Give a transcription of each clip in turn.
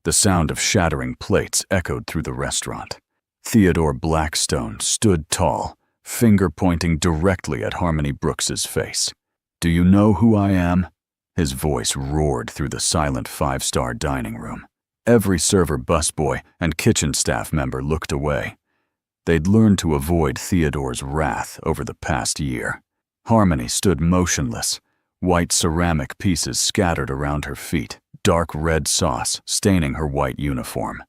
The sound of shattering plates echoed through the restaurant. Theodore Blackstone stood tall, finger pointing directly at Harmony Brooks's face. "Do you know who I am?" His voice roared through the silent five-star dining room. Every server, busboy, and kitchen staff member looked away. They'd learned to avoid Theodore's wrath over the past year. Harmony stood motionless, white ceramic pieces scattered around her feet, dark red sauce staining her white uniform.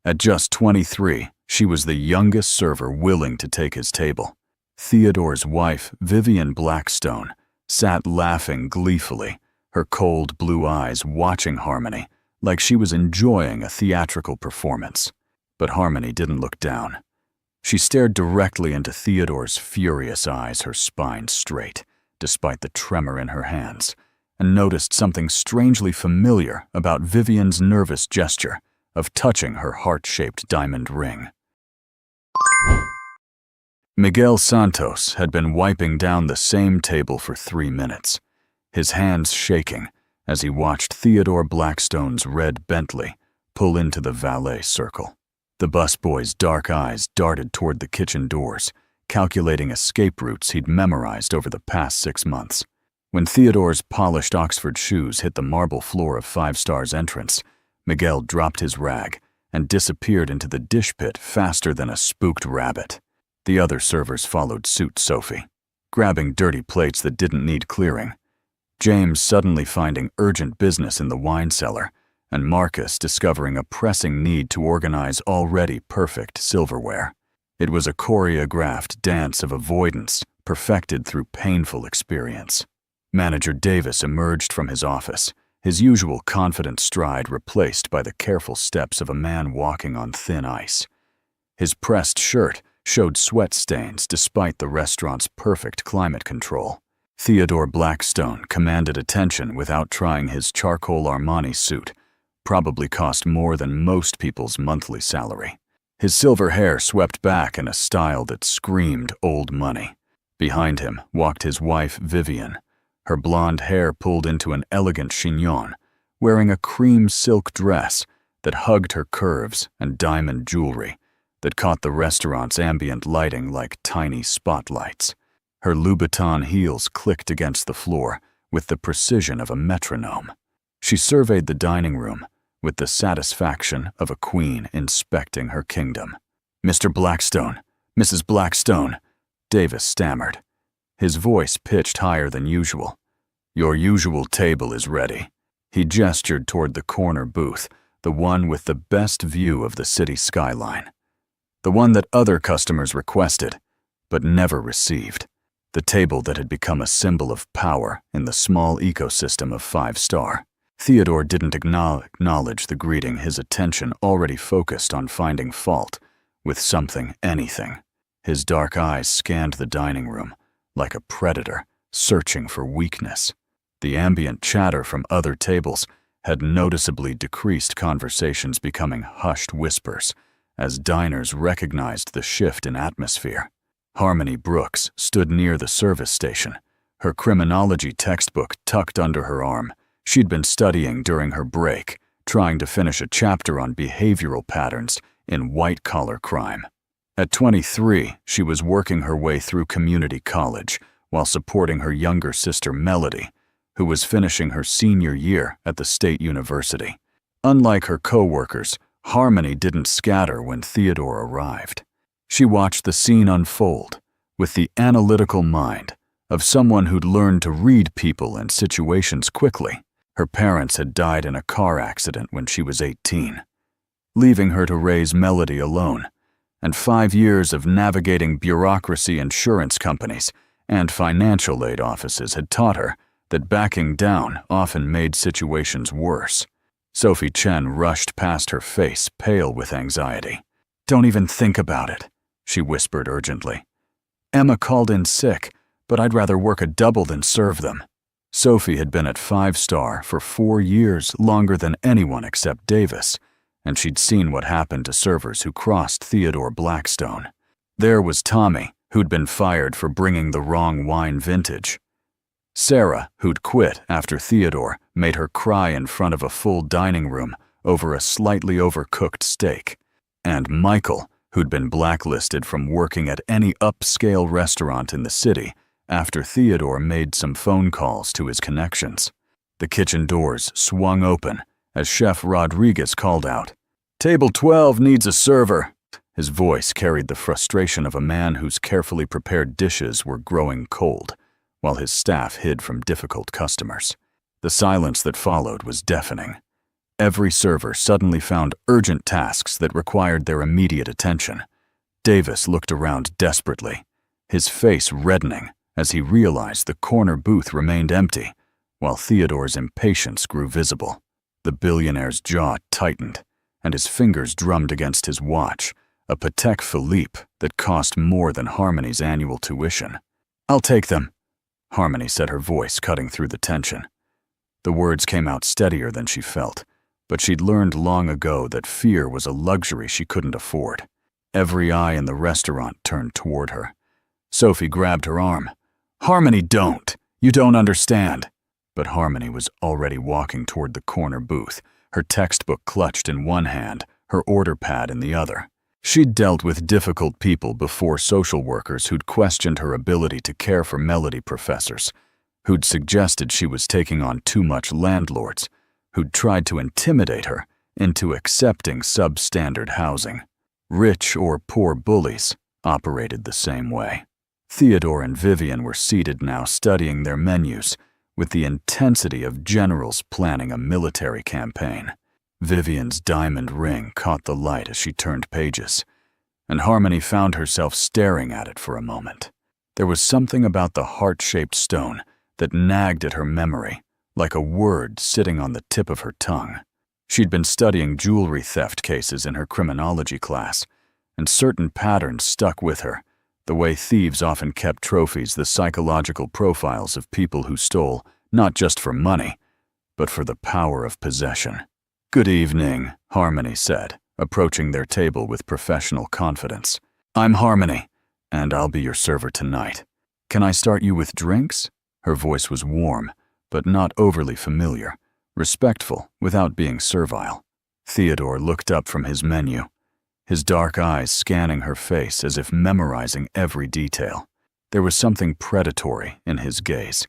At just 23, she was the youngest server willing to take his table. Theodore's wife, Vivian Blackstone, sat laughing gleefully, her cold blue eyes watching Harmony like she was enjoying a theatrical performance. But Harmony didn't look down. She stared directly into Theodore's furious eyes, her spine straight, despite the tremor in her hands, and noticed something strangely familiar about Vivian's nervous gesture of touching her heart-shaped diamond ring. Miguel Santos had been wiping down the same table for 3 minutes, his hands shaking as he watched Theodore Blackstone's red Bentley pull into the valet circle. The busboy's dark eyes darted toward the kitchen doors, calculating escape routes he'd memorized over the past 6 months. When Theodore's polished Oxford shoes hit the marble floor of Five Star's entrance, Miguel dropped his rag and disappeared into the dish pit faster than a spooked rabbit. The other servers followed suit Sophie, grabbing dirty plates that didn't need clearing. James suddenly finding urgent business in the wine cellar, and Marcus discovering a pressing need to organize already perfect silverware. It was a choreographed dance of avoidance, perfected through painful experience. Manager Davis emerged from his office, his usual confident stride replaced by the careful steps of a man walking on thin ice. His pressed shirt showed sweat stains despite the restaurant's perfect climate control. Theodore Blackstone commanded attention without trying his charcoal Armani suit, probably cost more than most people's monthly salary. His silver hair swept back in a style that screamed old money. Behind him walked his wife Vivian, her blonde hair pulled into an elegant chignon, wearing a cream silk dress that hugged her curves and diamond jewelry that caught the restaurant's ambient lighting like tiny spotlights. Her Louboutin heels clicked against the floor with the precision of a metronome. She surveyed the dining room with the satisfaction of a queen inspecting her kingdom. "Mr. Blackstone, Mrs. Blackstone," Davis stammered, his voice pitched higher than usual. "Your usual table is ready." He gestured toward the corner booth, the one with the best view of the city skyline. The one that other customers requested, but never received. The table that had become a symbol of power in the small ecosystem of Five Star. Theodore didn't acknowledge the greeting, his attention already focused on finding fault with something, anything. His dark eyes scanned the dining room like a predator searching for weakness. The ambient chatter from other tables had noticeably decreased, conversations becoming hushed whispers as diners recognized the shift in atmosphere. Harmony Brooks stood near the service station, her criminology textbook tucked under her arm. She'd been studying during her break, trying to finish a chapter on behavioral patterns in white-collar crime. At 23, she was working her way through community college while supporting her younger sister Melody, who was finishing her senior year at the state university. Unlike her co-workers, Harmony didn't scatter when Theodore arrived. She watched the scene unfold with the analytical mind of someone who'd learned to read people and situations quickly. Her parents had died in a car accident when she was 18, leaving her to raise Melody alone, and 5 years of navigating bureaucracy, insurance companies, and financial aid offices had taught her that backing down often made situations worse. Sophie Chen rushed past, her face pale with anxiety. "Don't even think about it," she whispered urgently. "Emma called in sick, but I'd rather work a double than serve them." Sophie had been at Five Star for 4 years, longer than anyone except Davis, and she'd seen what happened to servers who crossed Theodore Blackstone. There was Tommy, who'd been fired for bringing the wrong wine vintage. Sarah, who'd quit after Theodore made her cry in front of a full dining room over a slightly overcooked steak. And Michael, who'd been blacklisted from working at any upscale restaurant in the city after Theodore made some phone calls to his connections. The kitchen doors swung open as Chef Rodriguez called out, "Table 12 needs a server." His voice carried the frustration of a man whose carefully prepared dishes were growing cold, while his staff hid from difficult customers. The silence that followed was deafening. Every server suddenly found urgent tasks that required their immediate attention. Davis looked around desperately, his face reddening as he realized the corner booth remained empty, while Theodore's impatience grew visible. The billionaire's jaw tightened, and his fingers drummed against his watch, a Patek Philippe that cost more than Harmony's annual tuition. "I'll take them," Harmony said, her voice cutting through the tension. The words came out steadier than she felt, but she'd learned long ago that fear was a luxury she couldn't afford. Every eye in the restaurant turned toward her. Sophie grabbed her arm. "Harmony, don't! You don't understand." But Harmony was already walking toward the corner booth, her textbook clutched in one hand, her order pad in the other. She'd dealt with difficult people before, social workers who'd questioned her ability to care for melody professors, who'd suggested she was taking on too much, landlords who'd tried to intimidate her into accepting substandard housing. Rich or poor bullies operated the same way. Theodore and Vivian were seated now, studying their menus with the intensity of generals planning a military campaign. Vivian's diamond ring caught the light as she turned pages, and Harmony found herself staring at it for a moment. There was something about the heart-shaped stone that nagged at her memory, like a word sitting on the tip of her tongue. She'd been studying jewelry theft cases in her criminology class, and certain patterns stuck with her, the way thieves often kept trophies, the psychological profiles of people who stole not just for money, but for the power of possession. "Good evening," Harmony said, approaching their table with professional confidence. "I'm Harmony, and I'll be your server tonight. Can I start you with drinks?" Her voice was warm, but not overly familiar, respectful without being servile. Theodore looked up from his menu, his dark eyes scanning her face as if memorizing every detail. There was something predatory in his gaze,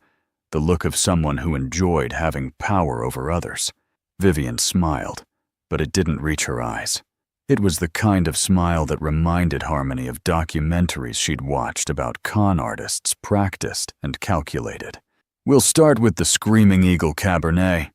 the look of someone who enjoyed having power over others. Vivian smiled, but it didn't reach her eyes. It was the kind of smile that reminded Harmony of documentaries she'd watched about con artists practiced and calculated. "We'll start with the Screaming Eagle Cabernet,"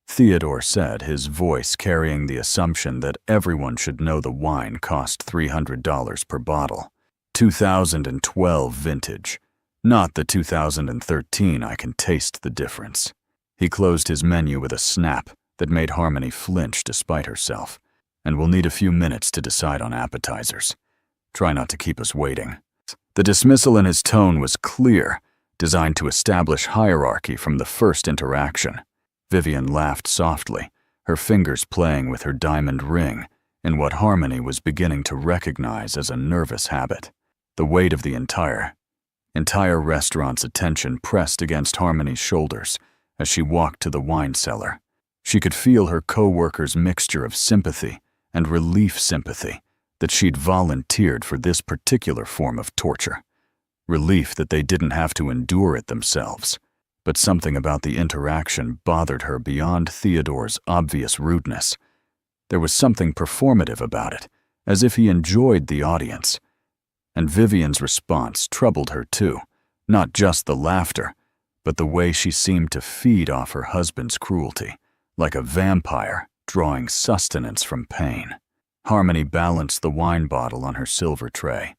Theodore said, his voice carrying the assumption that everyone should know the wine cost $300 per bottle. 2012 vintage. Not the 2013, I can taste the difference. He closed his menu with a snap that made Harmony flinch despite herself. "And we'll need a few minutes to decide on appetizers. Try not to keep us waiting." The dismissal in his tone was clear, designed to establish hierarchy from the first interaction. Vivian laughed softly, her fingers playing with her diamond ring in what Harmony was beginning to recognize as a nervous habit. The weight of the entire restaurant's attention pressed against Harmony's shoulders as she walked to the wine cellar. She could feel her co-workers' mixture of sympathy and relief sympathy that she'd volunteered for this particular form of torture. Relief that they didn't have to endure it themselves. But something about the interaction bothered her beyond Theodore's obvious rudeness. There was something performative about it, as if he enjoyed the audience. And Vivian's response troubled her too, not just the laughter, but the way she seemed to feed off her husband's cruelty, like a vampire drawing sustenance from pain. Harmony balanced the wine bottle on her silver tray,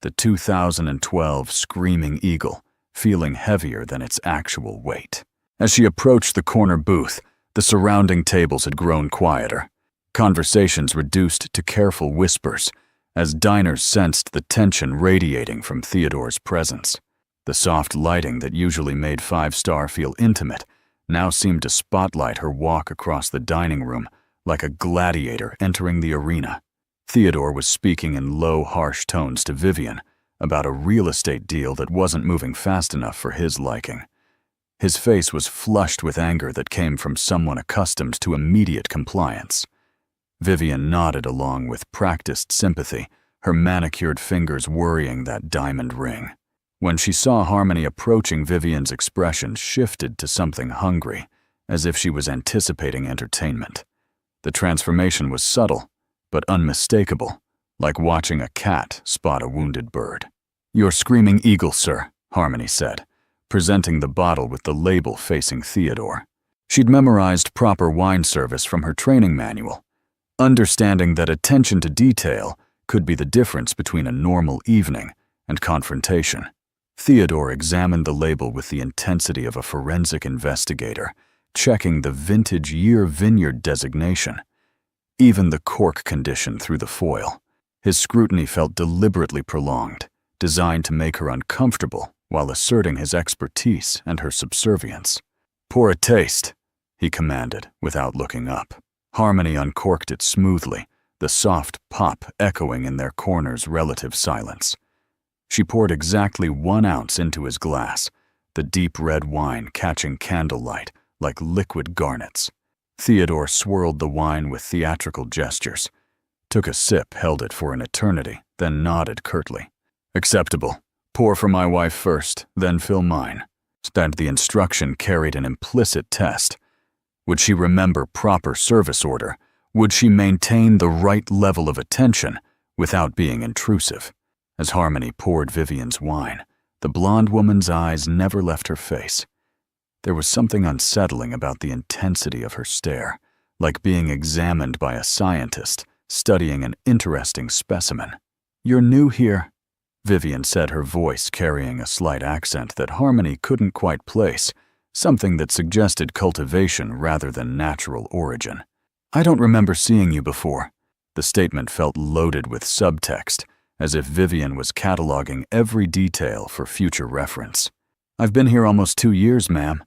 the 2012 Screaming Eagle feeling heavier than its actual weight. As she approached the corner booth, the surrounding tables had grown quieter. Conversations reduced to careful whispers as diners sensed the tension radiating from Theodore's presence. The soft lighting that usually made Five-Star feel intimate now seemed to spotlight her walk across the dining room like a gladiator entering the arena. Theodore was speaking in low, harsh tones to Vivian about a real estate deal that wasn't moving fast enough for his liking. His face was flushed with anger that came from someone accustomed to immediate compliance. Vivian nodded along with practiced sympathy, her manicured fingers worrying that diamond ring. When she saw Harmony approaching, Vivian's expression shifted to something hungry, as if she was anticipating entertainment. The transformation was subtle, but unmistakable, like watching a cat spot a wounded bird. "Your screaming eagle, sir," Harmony said, presenting the bottle with the label facing Theodore. She'd memorized proper wine service from her training manual, understanding that attention to detail could be the difference between a normal evening and confrontation. Theodore examined the label with the intensity of a forensic investigator, checking the vintage year vineyard designation, even the cork condition through the foil. His scrutiny felt deliberately prolonged, designed to make her uncomfortable while asserting his expertise and her subservience. "Pour a taste," he commanded without looking up. Harmony uncorked it smoothly, the soft pop echoing in their corner's relative silence. She poured exactly 1 ounce into his glass, the deep red wine catching candlelight like liquid garnets. Theodore swirled the wine with theatrical gestures, took a sip, held it for an eternity, then nodded curtly. "Acceptable. Pour for my wife first, then fill mine." And the instruction carried an implicit test. Would she remember proper service order? Would she maintain the right level of attention without being intrusive? As Harmony poured Vivian's wine, the blonde woman's eyes never left her face. There was something unsettling about the intensity of her stare, like being examined by a scientist studying an interesting specimen. "You're new here," Vivian said, her voice carrying a slight accent that Harmony couldn't quite place, something that suggested cultivation rather than natural origin. "I don't remember seeing you before." The statement felt loaded with subtext, as if Vivian was cataloging every detail for future reference. "I've been here almost 2 years, ma'am,"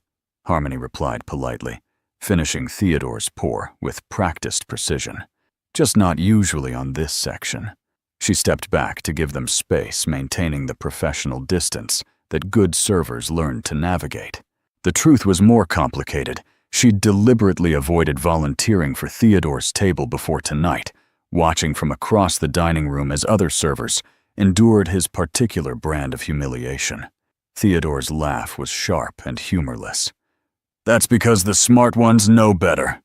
Harmony replied politely, finishing Theodore's pour with practiced precision. "Just not usually on this section." She stepped back to give them space, maintaining the professional distance that good servers learned to navigate. The truth was more complicated. She'd deliberately avoided volunteering for Theodore's table before tonight, watching from across the dining room as other servers endured his particular brand of humiliation. Theodore's laugh was sharp and humorless. "That's because the smart ones know better."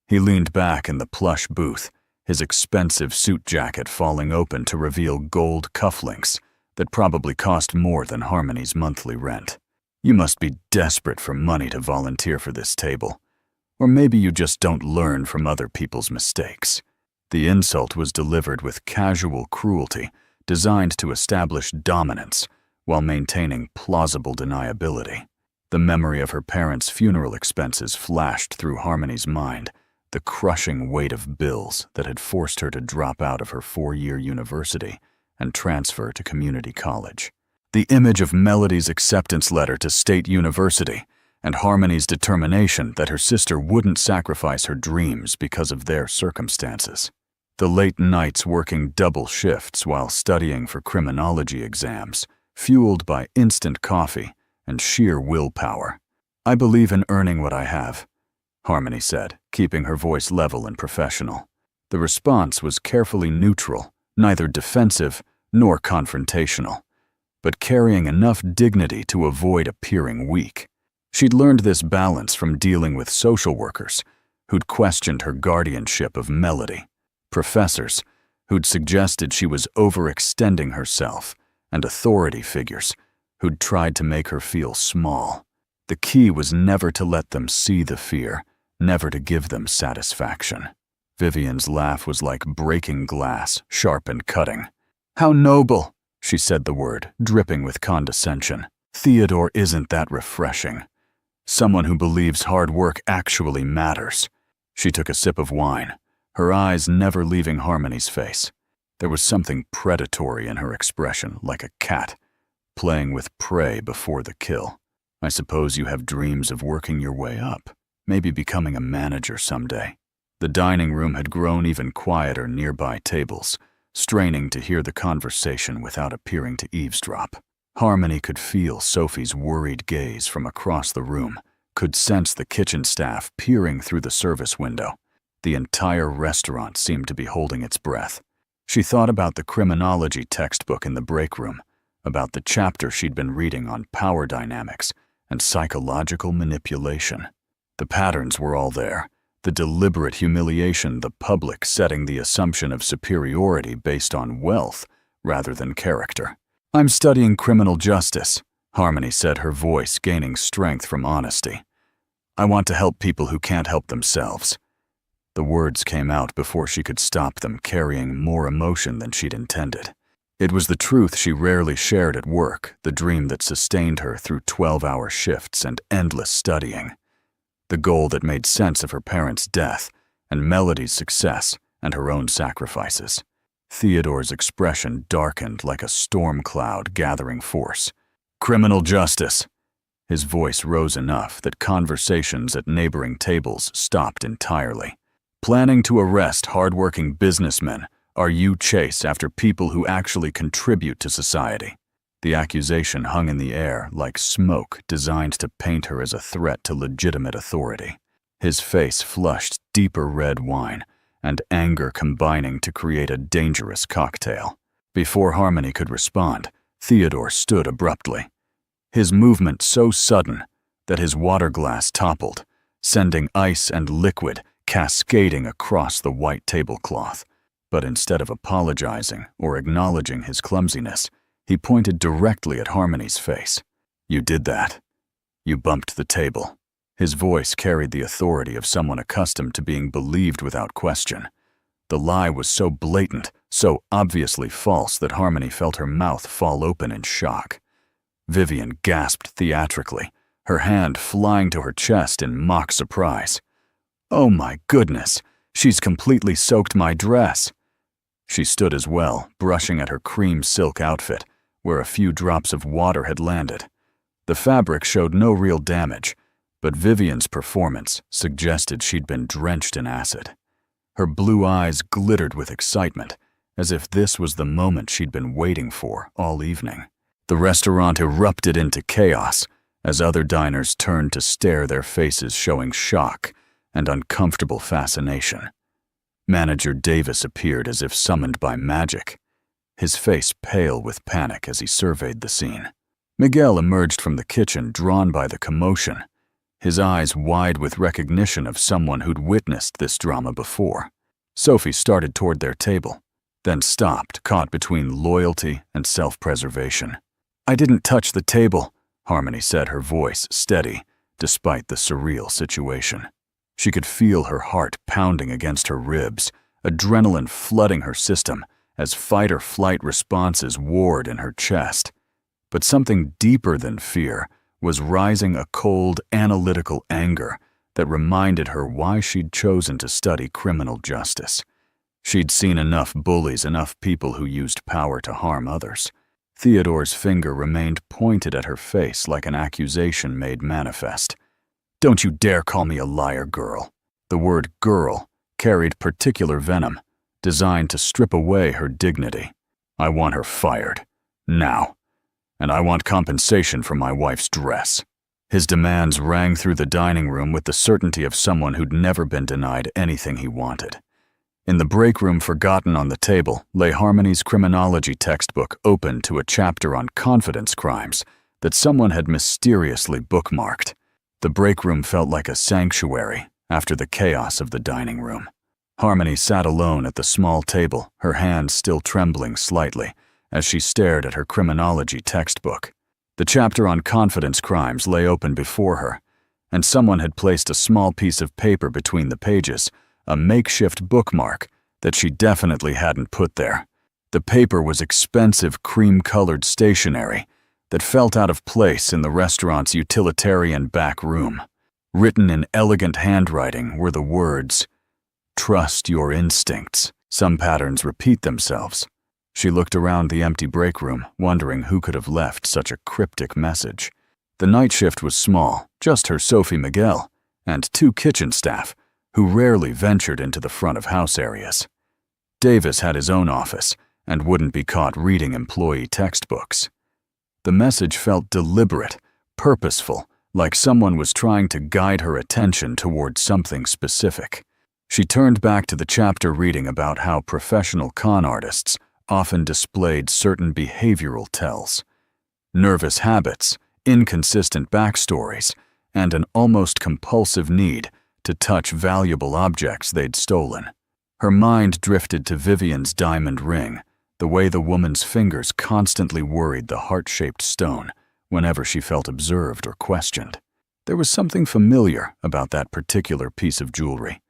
He leaned back in the plush booth, his expensive suit jacket falling open to reveal gold cufflinks that probably cost more than Harmony's monthly rent. "You must be desperate for money to volunteer for this table. Or maybe you just don't learn from other people's mistakes." The insult was delivered with casual cruelty, designed to establish dominance while maintaining plausible deniability. The memory of her parents' funeral expenses flashed through Harmony's mind, the crushing weight of bills that had forced her to drop out of her 4-year university and transfer to community college. The image of Melody's acceptance letter to State University and Harmony's determination that her sister wouldn't sacrifice her dreams because of their circumstances. The late nights working double shifts while studying for criminology exams, fueled by instant coffee and sheer willpower. "I believe in earning what I have," Harmony said, keeping her voice level and professional. The response was carefully neutral, neither defensive nor confrontational, but carrying enough dignity to avoid appearing weak. She'd learned this balance from dealing with social workers who'd questioned her guardianship of Melody, professors who'd suggested she was overextending herself, and authority figures who'd tried to make her feel small. The key was never to let them see the fear, never to give them satisfaction. Vivian's laugh was like breaking glass, sharp and cutting. "How noble," she said the word, dripping with condescension. "Theodore isn't that refreshing. Someone who believes hard work actually matters." She took a sip of wine, her eyes never leaving Harmony's face. There was something predatory in her expression, like a cat, playing with prey before the kill. "I suppose you have dreams of working your way up, maybe becoming a manager someday." The dining room had grown even quieter nearby tables, straining to hear the conversation without appearing to eavesdrop. Harmony could feel Sophie's worried gaze from across the room, could sense the kitchen staff peering through the service window. The entire restaurant seemed to be holding its breath. She thought about the criminology textbook in the break room, about the chapter she'd been reading on power dynamics and psychological manipulation. The patterns were all there. The deliberate humiliation, the public setting the assumption of superiority based on wealth rather than character. "I'm studying criminal justice," Harmony said, her voice gaining strength from honesty. "I want to help people who can't help themselves." The words came out before she could stop them, carrying more emotion than she'd intended. It was the truth she rarely shared at work, the dream that sustained her through 12-hour shifts and endless studying. The goal that made sense of her parents' death, and Melody's success, and her own sacrifices. Theodore's expression darkened like a storm cloud gathering force. "Criminal justice." His voice rose enough that conversations at neighboring tables stopped entirely. "Planning to arrest hardworking businessmen, are you chase after people who actually contribute to society?" The accusation hung in the air like smoke designed to paint her as a threat to legitimate authority. His face flushed deeper red wine, and anger combining to create a dangerous cocktail. Before Harmony could respond, Theodore stood abruptly. His movement so sudden that his water glass toppled, sending ice and liquid cascading across the white tablecloth. But instead of apologizing or acknowledging his clumsiness, he pointed directly at Harmony's face. "You did that. You bumped the table." His voice carried the authority of someone accustomed to being believed without question. The lie was so blatant, so obviously false that Harmony felt her mouth fall open in shock. Vivian gasped theatrically, her hand flying to her chest in mock surprise. "Oh my goodness, she's completely soaked my dress." She stood as well, brushing at her cream silk outfit, where a few drops of water had landed. The fabric showed no real damage, but Vivian's performance suggested she'd been drenched in acid. Her blue eyes glittered with excitement, as if this was the moment she'd been waiting for all evening. The restaurant erupted into chaos as other diners turned to stare, their faces showing shock and uncomfortable fascination. Manager Davis appeared as if summoned by magic, his face pale with panic as he surveyed the scene. Miguel emerged from the kitchen, drawn by the commotion, his eyes wide with recognition of someone who'd witnessed this drama before. Sophie started toward their table, then stopped, caught between loyalty and self-preservation. "I didn't touch the table," Harmony said, her voice steady, despite the surreal situation. She could feel her heart pounding against her ribs, adrenaline flooding her system as fight-or-flight responses warred in her chest. But something deeper than fear was rising, a cold, analytical anger that reminded her why she'd chosen to study criminal justice. She'd seen enough bullies, enough people who used power to harm others. Theodore's finger remained pointed at her face like an accusation made manifest. "Don't you dare call me a liar, girl." The word girl carried particular venom, designed to strip away her dignity. "I want her fired. Now. And I want compensation for my wife's dress." His demands rang through the dining room with the certainty of someone who'd never been denied anything he wanted. In the break room, forgotten on the table, lay Harmony's criminology textbook, open to a chapter on confidence crimes that someone had mysteriously bookmarked. The break room felt like a sanctuary after the chaos of the dining room. Harmony sat alone at the small table, her hands still trembling slightly as she stared at her criminology textbook. The chapter on confidence crimes lay open before her, and someone had placed a small piece of paper between the pages, a makeshift bookmark that she definitely hadn't put there. The paper was expensive cream-colored stationery that felt out of place in the restaurant's utilitarian back room. Written in elegant handwriting were the words, "Trust your instincts." Some patterns repeat themselves. She looked around the empty break room, wondering who could have left such a cryptic message. The night shift was small, just her, Sophie, Miguel, and 2 kitchen staff, who rarely ventured into the front-of-house areas. Davis had his own office and wouldn't be caught reading employee textbooks. The message felt deliberate, purposeful, like someone was trying to guide her attention toward something specific. She turned back to the chapter reading about how professional con artists often displayed certain behavioral tells. Nervous habits, inconsistent backstories, and an almost compulsive need to touch valuable objects they'd stolen. Her mind drifted to Vivian's diamond ring, the way the woman's fingers constantly worried the heart-shaped stone whenever she felt observed or questioned. There was something familiar about that particular piece of jewelry,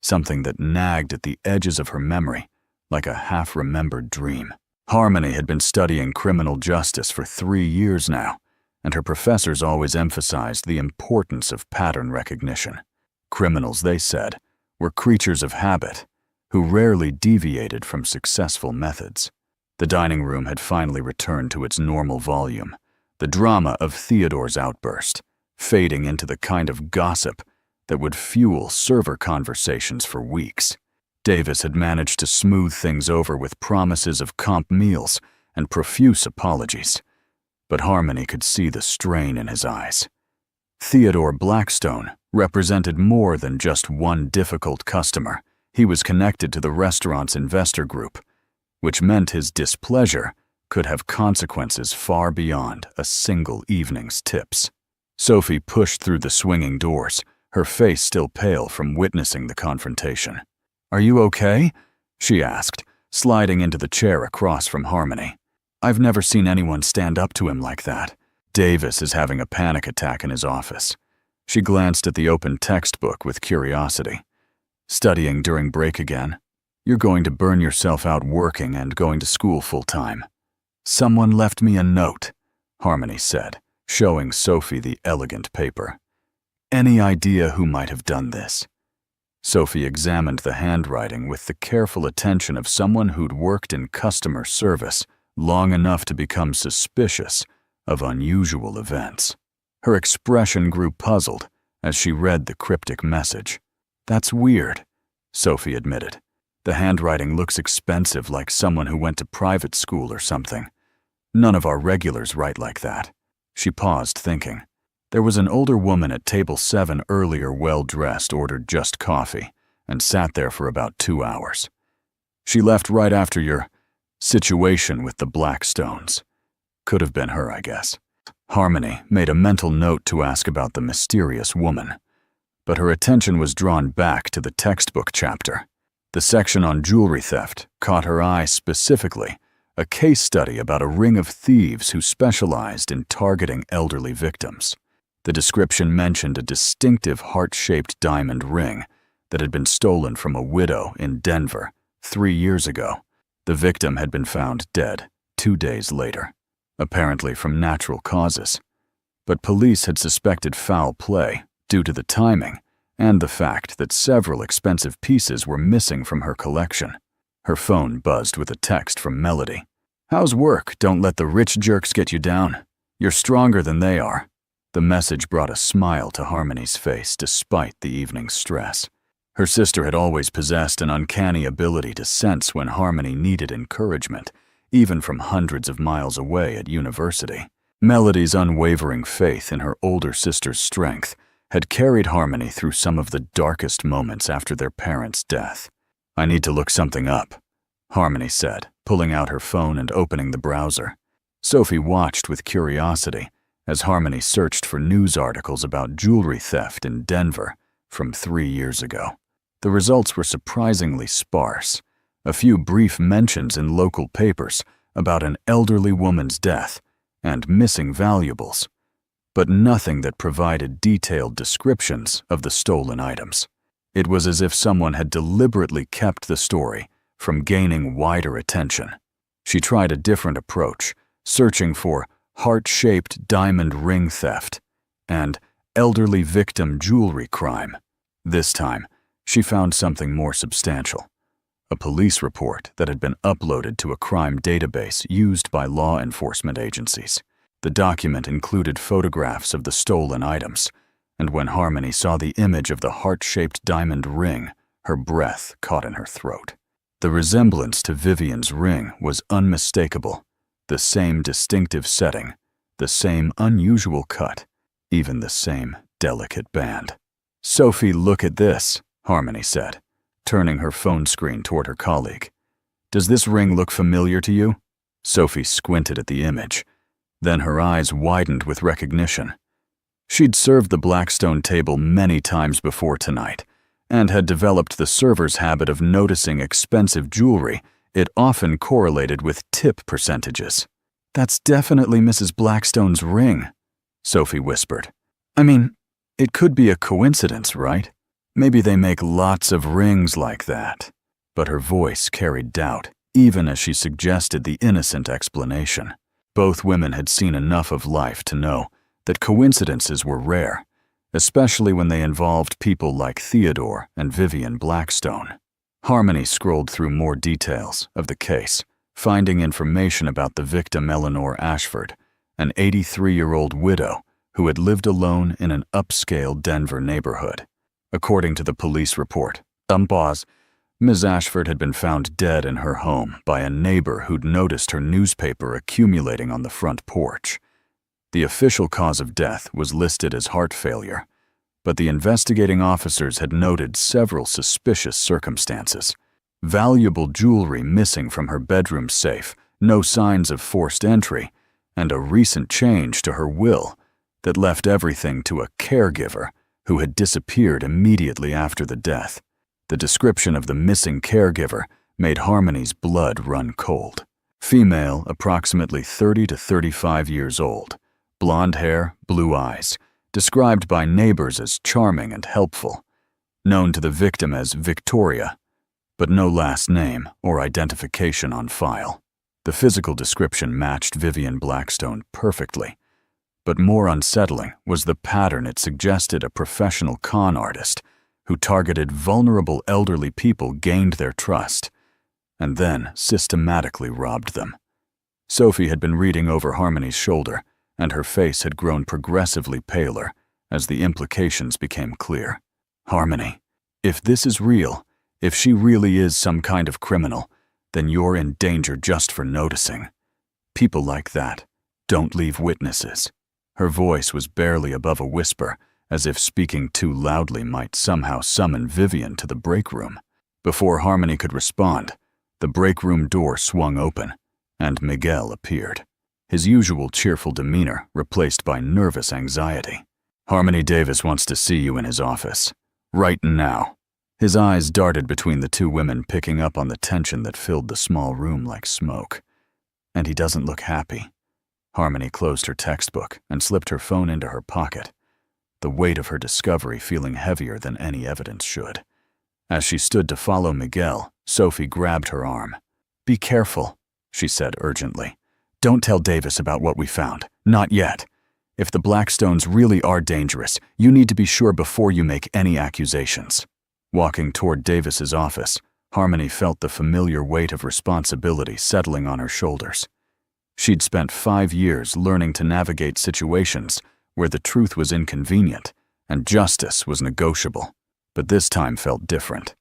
something that nagged at the edges of her memory like a half-remembered dream. Harmony had been studying criminal justice for 3 years now, and her professors always emphasized the importance of pattern recognition. Criminals, they said, were creatures of habit who rarely deviated from successful methods. The dining room had finally returned to its normal volume, the drama of Theodore's outburst, fading into the kind of gossip that would fuel server conversations for weeks. Davis had managed to smooth things over with promises of comp meals and profuse apologies, but Harmony could see the strain in his eyes. Theodore Blackstone represented more than just one difficult customer. He was connected to the restaurant's investor group, which meant his displeasure could have consequences far beyond a single evening's tips. Sophie pushed through the swinging doors, her face still pale from witnessing the confrontation. "Are you okay?" she asked, sliding into the chair across from Harmony. "I've never seen anyone stand up to him like that. Davis is having a panic attack in his office." She glanced at the open textbook with curiosity. "Studying during break again? You're going to burn yourself out working and going to school full-time." "Someone left me a note," Harmony said, showing Sophie the elegant paper. "Any idea who might have done this?" Sophie examined the handwriting with the careful attention of someone who'd worked in customer service long enough to become suspicious of unusual events. Her expression grew puzzled as she read the cryptic message. "That's weird," Sophie admitted. "The handwriting looks expensive, like someone who went to private school or something. None of our regulars write like that." She paused, thinking. There was an older woman at table 7 earlier, well-dressed, ordered just coffee, and sat there for about 2 hours. "She left right after your situation with the Blackstones." Could have been her, I guess. Harmony made a mental note to ask about the mysterious woman, but her attention was drawn back to the textbook chapter. The section on jewelry theft caught her eye specifically, a case study about a ring of thieves who specialized in targeting elderly victims. The description mentioned a distinctive heart-shaped diamond ring that had been stolen from a widow in Denver 3 years ago. The victim had been found dead 2 days later, apparently from natural causes. But police had suspected foul play due to the timing and the fact that several expensive pieces were missing from her collection. Her phone buzzed with a text from Melody. "How's work? Don't let the rich jerks get you down. You're stronger than they are." The message brought a smile to Harmony's face despite the evening's stress. Her sister had always possessed an uncanny ability to sense when Harmony needed encouragement, even from hundreds of miles away at university. Melody's unwavering faith in her older sister's strength had carried Harmony through some of the darkest moments after their parents' death. "I need to look something up," Harmony said, pulling out her phone and opening the browser. Sophie watched with curiosity as Harmony searched for news articles about jewelry theft in Denver from 3 years ago. The results were surprisingly sparse. A few brief mentions in local papers about an elderly woman's death and missing valuables, but nothing that provided detailed descriptions of the stolen items. It was as if someone had deliberately kept the story from gaining wider attention. She tried a different approach, searching for heart-shaped diamond ring theft and elderly victim jewelry crime. This time, she found something more substantial. A police report that had been uploaded to a crime database used by law enforcement agencies. The document included photographs of the stolen items, and when Harmony saw the image of the heart-shaped diamond ring, her breath caught in her throat. The resemblance to Vivian's ring was unmistakable, the same distinctive setting, the same unusual cut, even the same delicate band. "Sophie, look at this," Harmony said, turning her phone screen toward her colleague. "Does this ring look familiar to you?" Sophie squinted at the image. Then her eyes widened with recognition. She'd served the Blackstone table many times before tonight, and had developed the server's habit of noticing expensive jewelry. It often correlated with tip percentages. "That's definitely Mrs. Blackstone's ring," Sophie whispered. "I mean, it could be a coincidence, right? Maybe they make lots of rings like that." But her voice carried doubt, even as she suggested the innocent explanation. Both women had seen enough of life to know that coincidences were rare, especially when they involved people like Theodore and Vivian Blackstone. Harmony scrolled through more details of the case, finding information about the victim Eleanor Ashford, an 83-year-old widow who had lived alone in an upscale Denver neighborhood. According to the police report, Ms. Ashford had been found dead in her home by a neighbor who'd noticed her newspaper accumulating on the front porch. The official cause of death was listed as heart failure, but the investigating officers had noted several suspicious circumstances. Valuable jewelry missing from her bedroom safe, no signs of forced entry, and a recent change to her will that left everything to a caregiver who had disappeared immediately after the death. The description of the missing caregiver made Harmony's blood run cold. Female, approximately 30 to 35 years old, blonde hair, blue eyes, described by neighbors as charming and helpful, known to the victim as Victoria, but no last name or identification on file. The physical description matched Vivian Blackstone perfectly, but more unsettling was the pattern it suggested a professional con artist who targeted vulnerable elderly people gained their trust, and then systematically robbed them. Sophie had been reading over Harmony's shoulder, and her face had grown progressively paler as the implications became clear. "Harmony, if this is real, if she really is some kind of criminal, then you're in danger just for noticing. People like that don't leave witnesses." Her voice was barely above a whisper, as if speaking too loudly might somehow summon Vivian to the break room. Before Harmony could respond, the break room door swung open, and Miguel appeared, his usual cheerful demeanor replaced by nervous anxiety. "Harmony Davis wants to see you in his office. Right now." His eyes darted between the two women, picking up on the tension that filled the small room like smoke. "And he doesn't look happy." Harmony closed her textbook and slipped her phone into her pocket, the weight of her discovery feeling heavier than any evidence should. As she stood to follow Miguel, Sophie grabbed her arm. "Be careful," she said urgently. "Don't tell Davis about what we found. Not yet. If the Blackstones really are dangerous, you need to be sure before you make any accusations." Walking toward Davis's office, Harmony felt the familiar weight of responsibility settling on her shoulders. She'd spent 5 years learning to navigate situations where the truth was inconvenient and justice was negotiable. But this time felt different.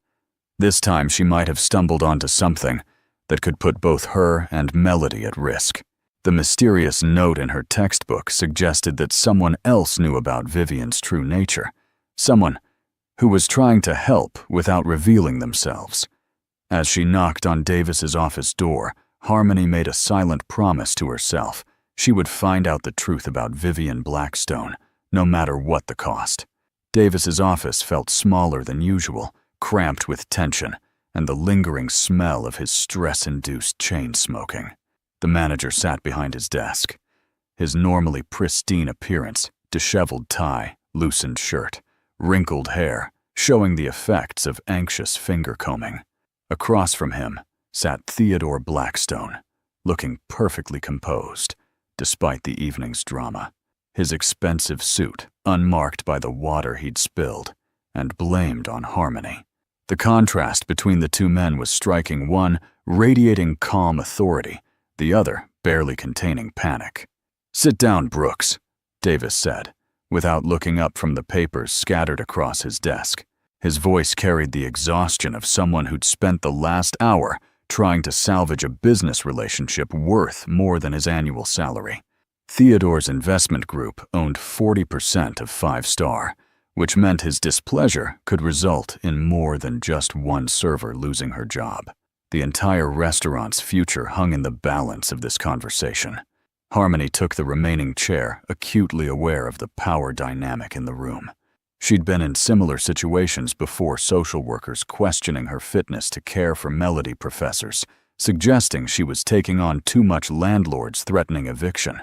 This time she might have stumbled onto something that could put both her and Melody at risk. The mysterious note in her textbook suggested that someone else knew about Vivian's true nature, someone who was trying to help without revealing themselves. As she knocked on Davis's office door, Harmony made a silent promise to herself. She would find out the truth about Vivian Blackstone, no matter what the cost. Davis's office felt smaller than usual, cramped with tension, and the lingering smell of his stress-induced chain smoking. The manager sat behind his desk, his normally pristine appearance, disheveled tie, loosened shirt, wrinkled hair, showing the effects of anxious finger-combing. Across from him sat Theodore Blackstone, looking perfectly composed, despite the evening's drama, his expensive suit unmarked by the water he'd spilled and blamed on Harmony. The contrast between the two men was striking, one radiating calm authority, the other barely containing panic. "Sit down, Brooks," Davis said, without looking up from the papers scattered across his desk. His voice carried the exhaustion of someone who'd spent the last hour trying to salvage a business relationship worth more than his annual salary. Theodore's investment group owned 40% of 5-Star, which meant his displeasure could result in more than just one server losing her job. The entire restaurant's future hung in the balance of this conversation. Harmony took the remaining chair, acutely aware of the power dynamic in the room. She'd been in similar situations before, social workers questioning her fitness to care for Melody professors, suggesting she was taking on too much, landlords threatening eviction.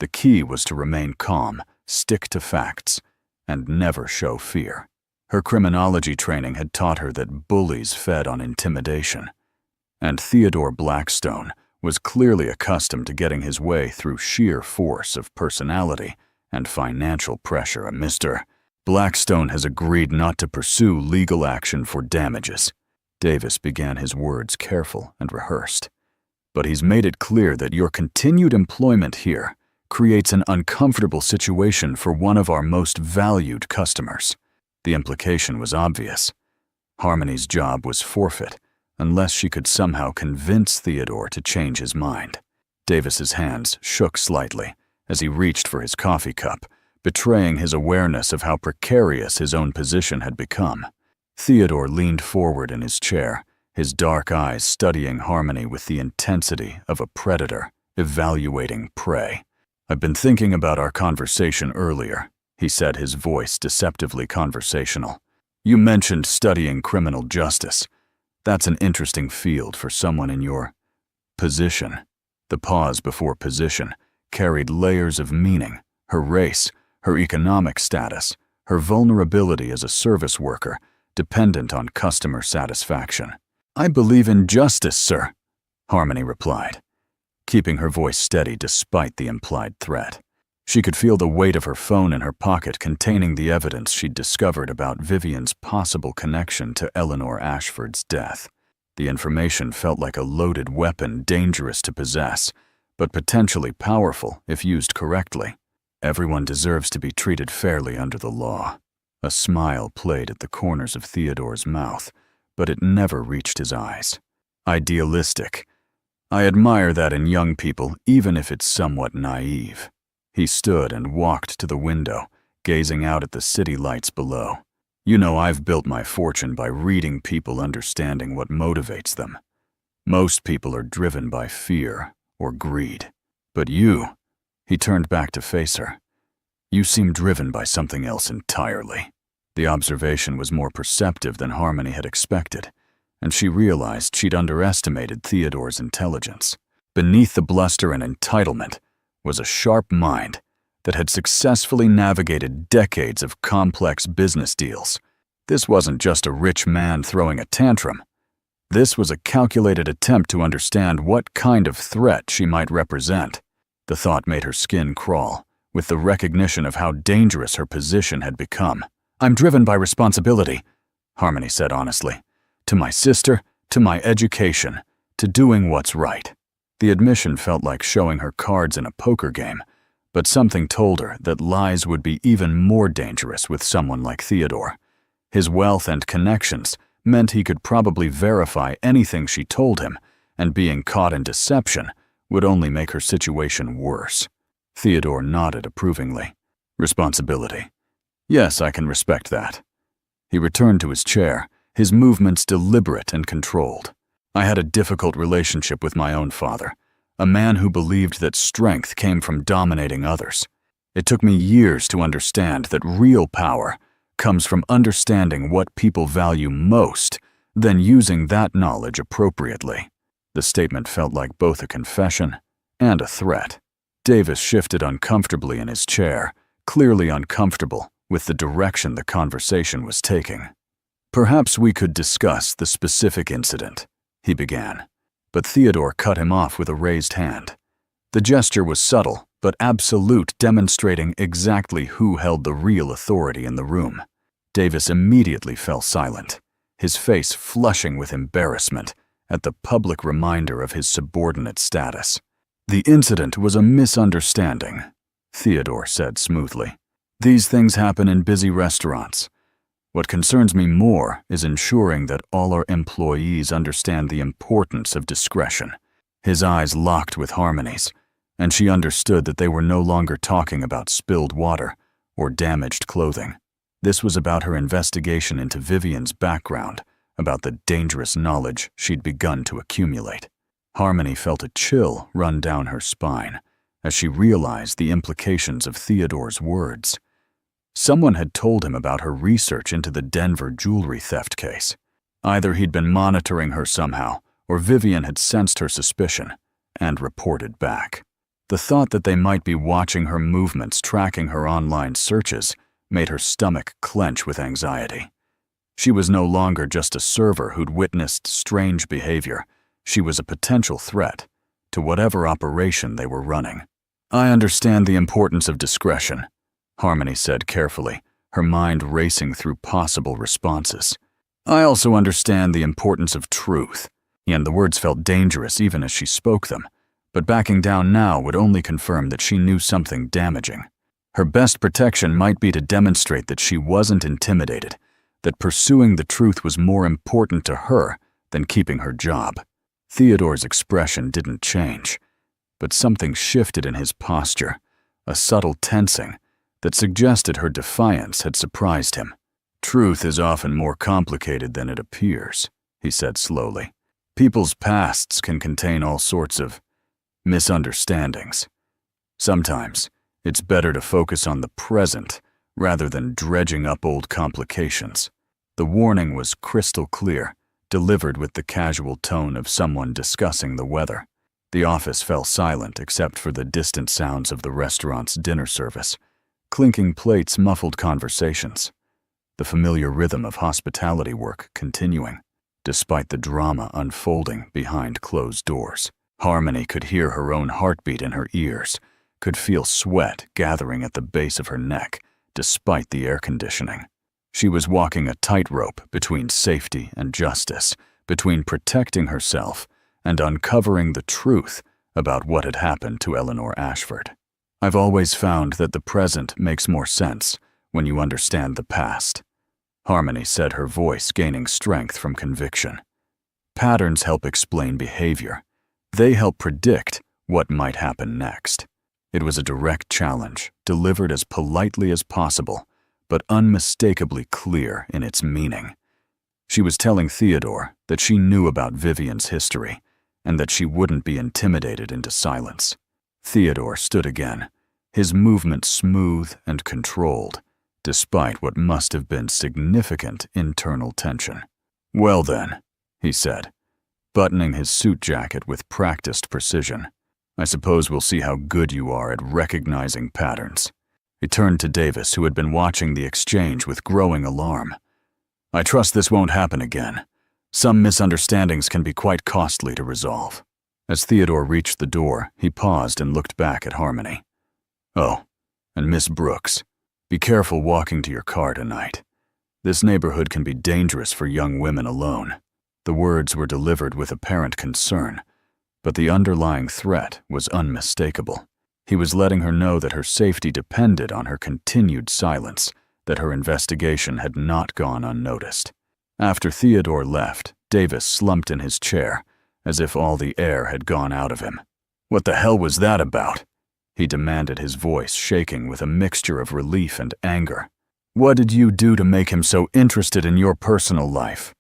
The key was to remain calm, stick to facts, and never show fear. Her criminology training had taught her that bullies fed on intimidation, and Theodore Blackstone was clearly accustomed to getting his way through sheer force of personality and financial pressure. Mr. Blackstone has agreed not to pursue legal action for damages. Davis began his words careful and rehearsed. But he's made it clear that your continued employment here creates an uncomfortable situation for one of our most valued customers. The implication was obvious. Harmony's job was forfeit unless she could somehow convince Theodore to change his mind. Davis's hands shook slightly as he reached for his coffee cup, betraying his awareness of how precarious his own position had become. Theodore leaned forward in his chair, his dark eyes studying Harmony with the intensity of a predator evaluating prey. "I've been thinking about our conversation earlier," he said, his voice deceptively conversational. "You mentioned studying criminal justice. That's an interesting field for someone in your position." The pause before position carried layers of meaning: her race, her economic status, her vulnerability as a service worker, dependent on customer satisfaction. "I believe in justice, sir," Harmony replied, keeping her voice steady despite the implied threat. She could feel the weight of her phone in her pocket containing the evidence she'd discovered about Vivian's possible connection to Eleanor Ashford's death. The information felt like a loaded weapon, dangerous to possess, but potentially powerful if used correctly. Everyone deserves to be treated fairly under the law. A smile played at the corners of Theodore's mouth, but it never reached his eyes. Idealistic. I admire that in young people, even if it's somewhat naive. He stood and walked to the window, gazing out at the city lights below. "You know, I've built my fortune by reading people, understanding what motivates them. Most people are driven by fear or greed. But you," he turned back to face her, "you seem driven by something else entirely." The observation was more perceptive than Harmony had expected, and she realized she'd underestimated Theodore's intelligence. Beneath the bluster and entitlement was a sharp mind that had successfully navigated decades of complex business deals. This wasn't just a rich man throwing a tantrum. This was a calculated attempt to understand what kind of threat she might represent. The thought made her skin crawl, with the recognition of how dangerous her position had become. "I'm driven by responsibility," Harmony said honestly. "To my sister, to my education, to doing what's right." The admission felt like showing her cards in a poker game, but something told her that lies would be even more dangerous with someone like Theodore. His wealth and connections meant he could probably verify anything she told him, and being caught in deception would only make her situation worse. Theodore nodded approvingly. "Responsibility. Yes, I can respect that." He returned to his chair, his movements deliberate and controlled. "I had a difficult relationship with my own father, a man who believed that strength came from dominating others. It took me years to understand that real power comes from understanding what people value most, then using that knowledge appropriately." The statement felt like both a confession and a threat. Davis shifted uncomfortably in his chair, clearly uncomfortable with the direction the conversation was taking. "Perhaps we could discuss the specific incident," he began, but Theodore cut him off with a raised hand. The gesture was subtle but absolute, demonstrating exactly who held the real authority in the room. Davis immediately fell silent, his face flushing with embarrassment at the public reminder of his subordinate status. "The incident was a misunderstanding," Theodore said smoothly. "These things happen in busy restaurants. What concerns me more is ensuring that all our employees understand the importance of discretion." His eyes locked with Harmony's, and she understood that they were no longer talking about spilled water or damaged clothing. This was about her investigation into Vivian's background, about the dangerous knowledge she'd begun to accumulate. Harmony felt a chill run down her spine as she realized the implications of Theodore's words. Someone had told him about her research into the Denver jewelry theft case. Either he'd been monitoring her somehow, or Vivian had sensed her suspicion and reported back. The thought that they might be watching her movements, tracking her online searches, made her stomach clench with anxiety. She was no longer just a server who'd witnessed strange behavior. She was a potential threat to whatever operation they were running. "I understand the importance of discretion," Harmony said carefully, her mind racing through possible responses. "I also understand the importance of truth," and the words felt dangerous even as she spoke them, but backing down now would only confirm that she knew something damaging. Her best protection might be to demonstrate that she wasn't intimidated, that pursuing the truth was more important to her than keeping her job. Theodore's expression didn't change, but something shifted in his posture, a subtle tensing that suggested her defiance had surprised him. "Truth is often more complicated than it appears," he said slowly. "People's pasts can contain all sorts of misunderstandings. Sometimes it's better to focus on the present rather than dredging up old complications." The warning was crystal clear, delivered with the casual tone of someone discussing the weather. The office fell silent except for the distant sounds of the restaurant's dinner service. Clinking plates muffled conversations, the familiar rhythm of hospitality work continuing, despite the drama unfolding behind closed doors. Harmony could hear her own heartbeat in her ears, could feel sweat gathering at the base of her neck, despite the air conditioning. She was walking a tightrope between safety and justice, between protecting herself and uncovering the truth about what had happened to Eleanor Ashford. "I've always found that the present makes more sense when you understand the past," Harmony said, her voice gaining strength from conviction. "Patterns help explain behavior. They help predict what might happen next." It was a direct challenge, delivered as politely as possible, but unmistakably clear in its meaning. She was telling Theodore that she knew about Vivian's history and that she wouldn't be intimidated into silence. Theodore stood again, his movement smooth and controlled, despite what must have been significant internal tension. "Well then," he said, buttoning his suit jacket with practiced precision, "I suppose we'll see how good you are at recognizing patterns." He turned to Davis, who had been watching the exchange with growing alarm. "I trust this won't happen again. Some misunderstandings can be quite costly to resolve." As Theodore reached the door, he paused and looked back at Harmony. "Oh, and Miss Brooks, be careful walking to your car tonight. This neighborhood can be dangerous for young women alone." The words were delivered with apparent concern, but the underlying threat was unmistakable. He was letting her know that her safety depended on her continued silence, that her investigation had not gone unnoticed. After Theodore left, Davis slumped in his chair, as if all the air had gone out of him. "What the hell was that about?" he demanded, his voice shaking with a mixture of relief and anger. "What did you do to make him so interested in your personal life?"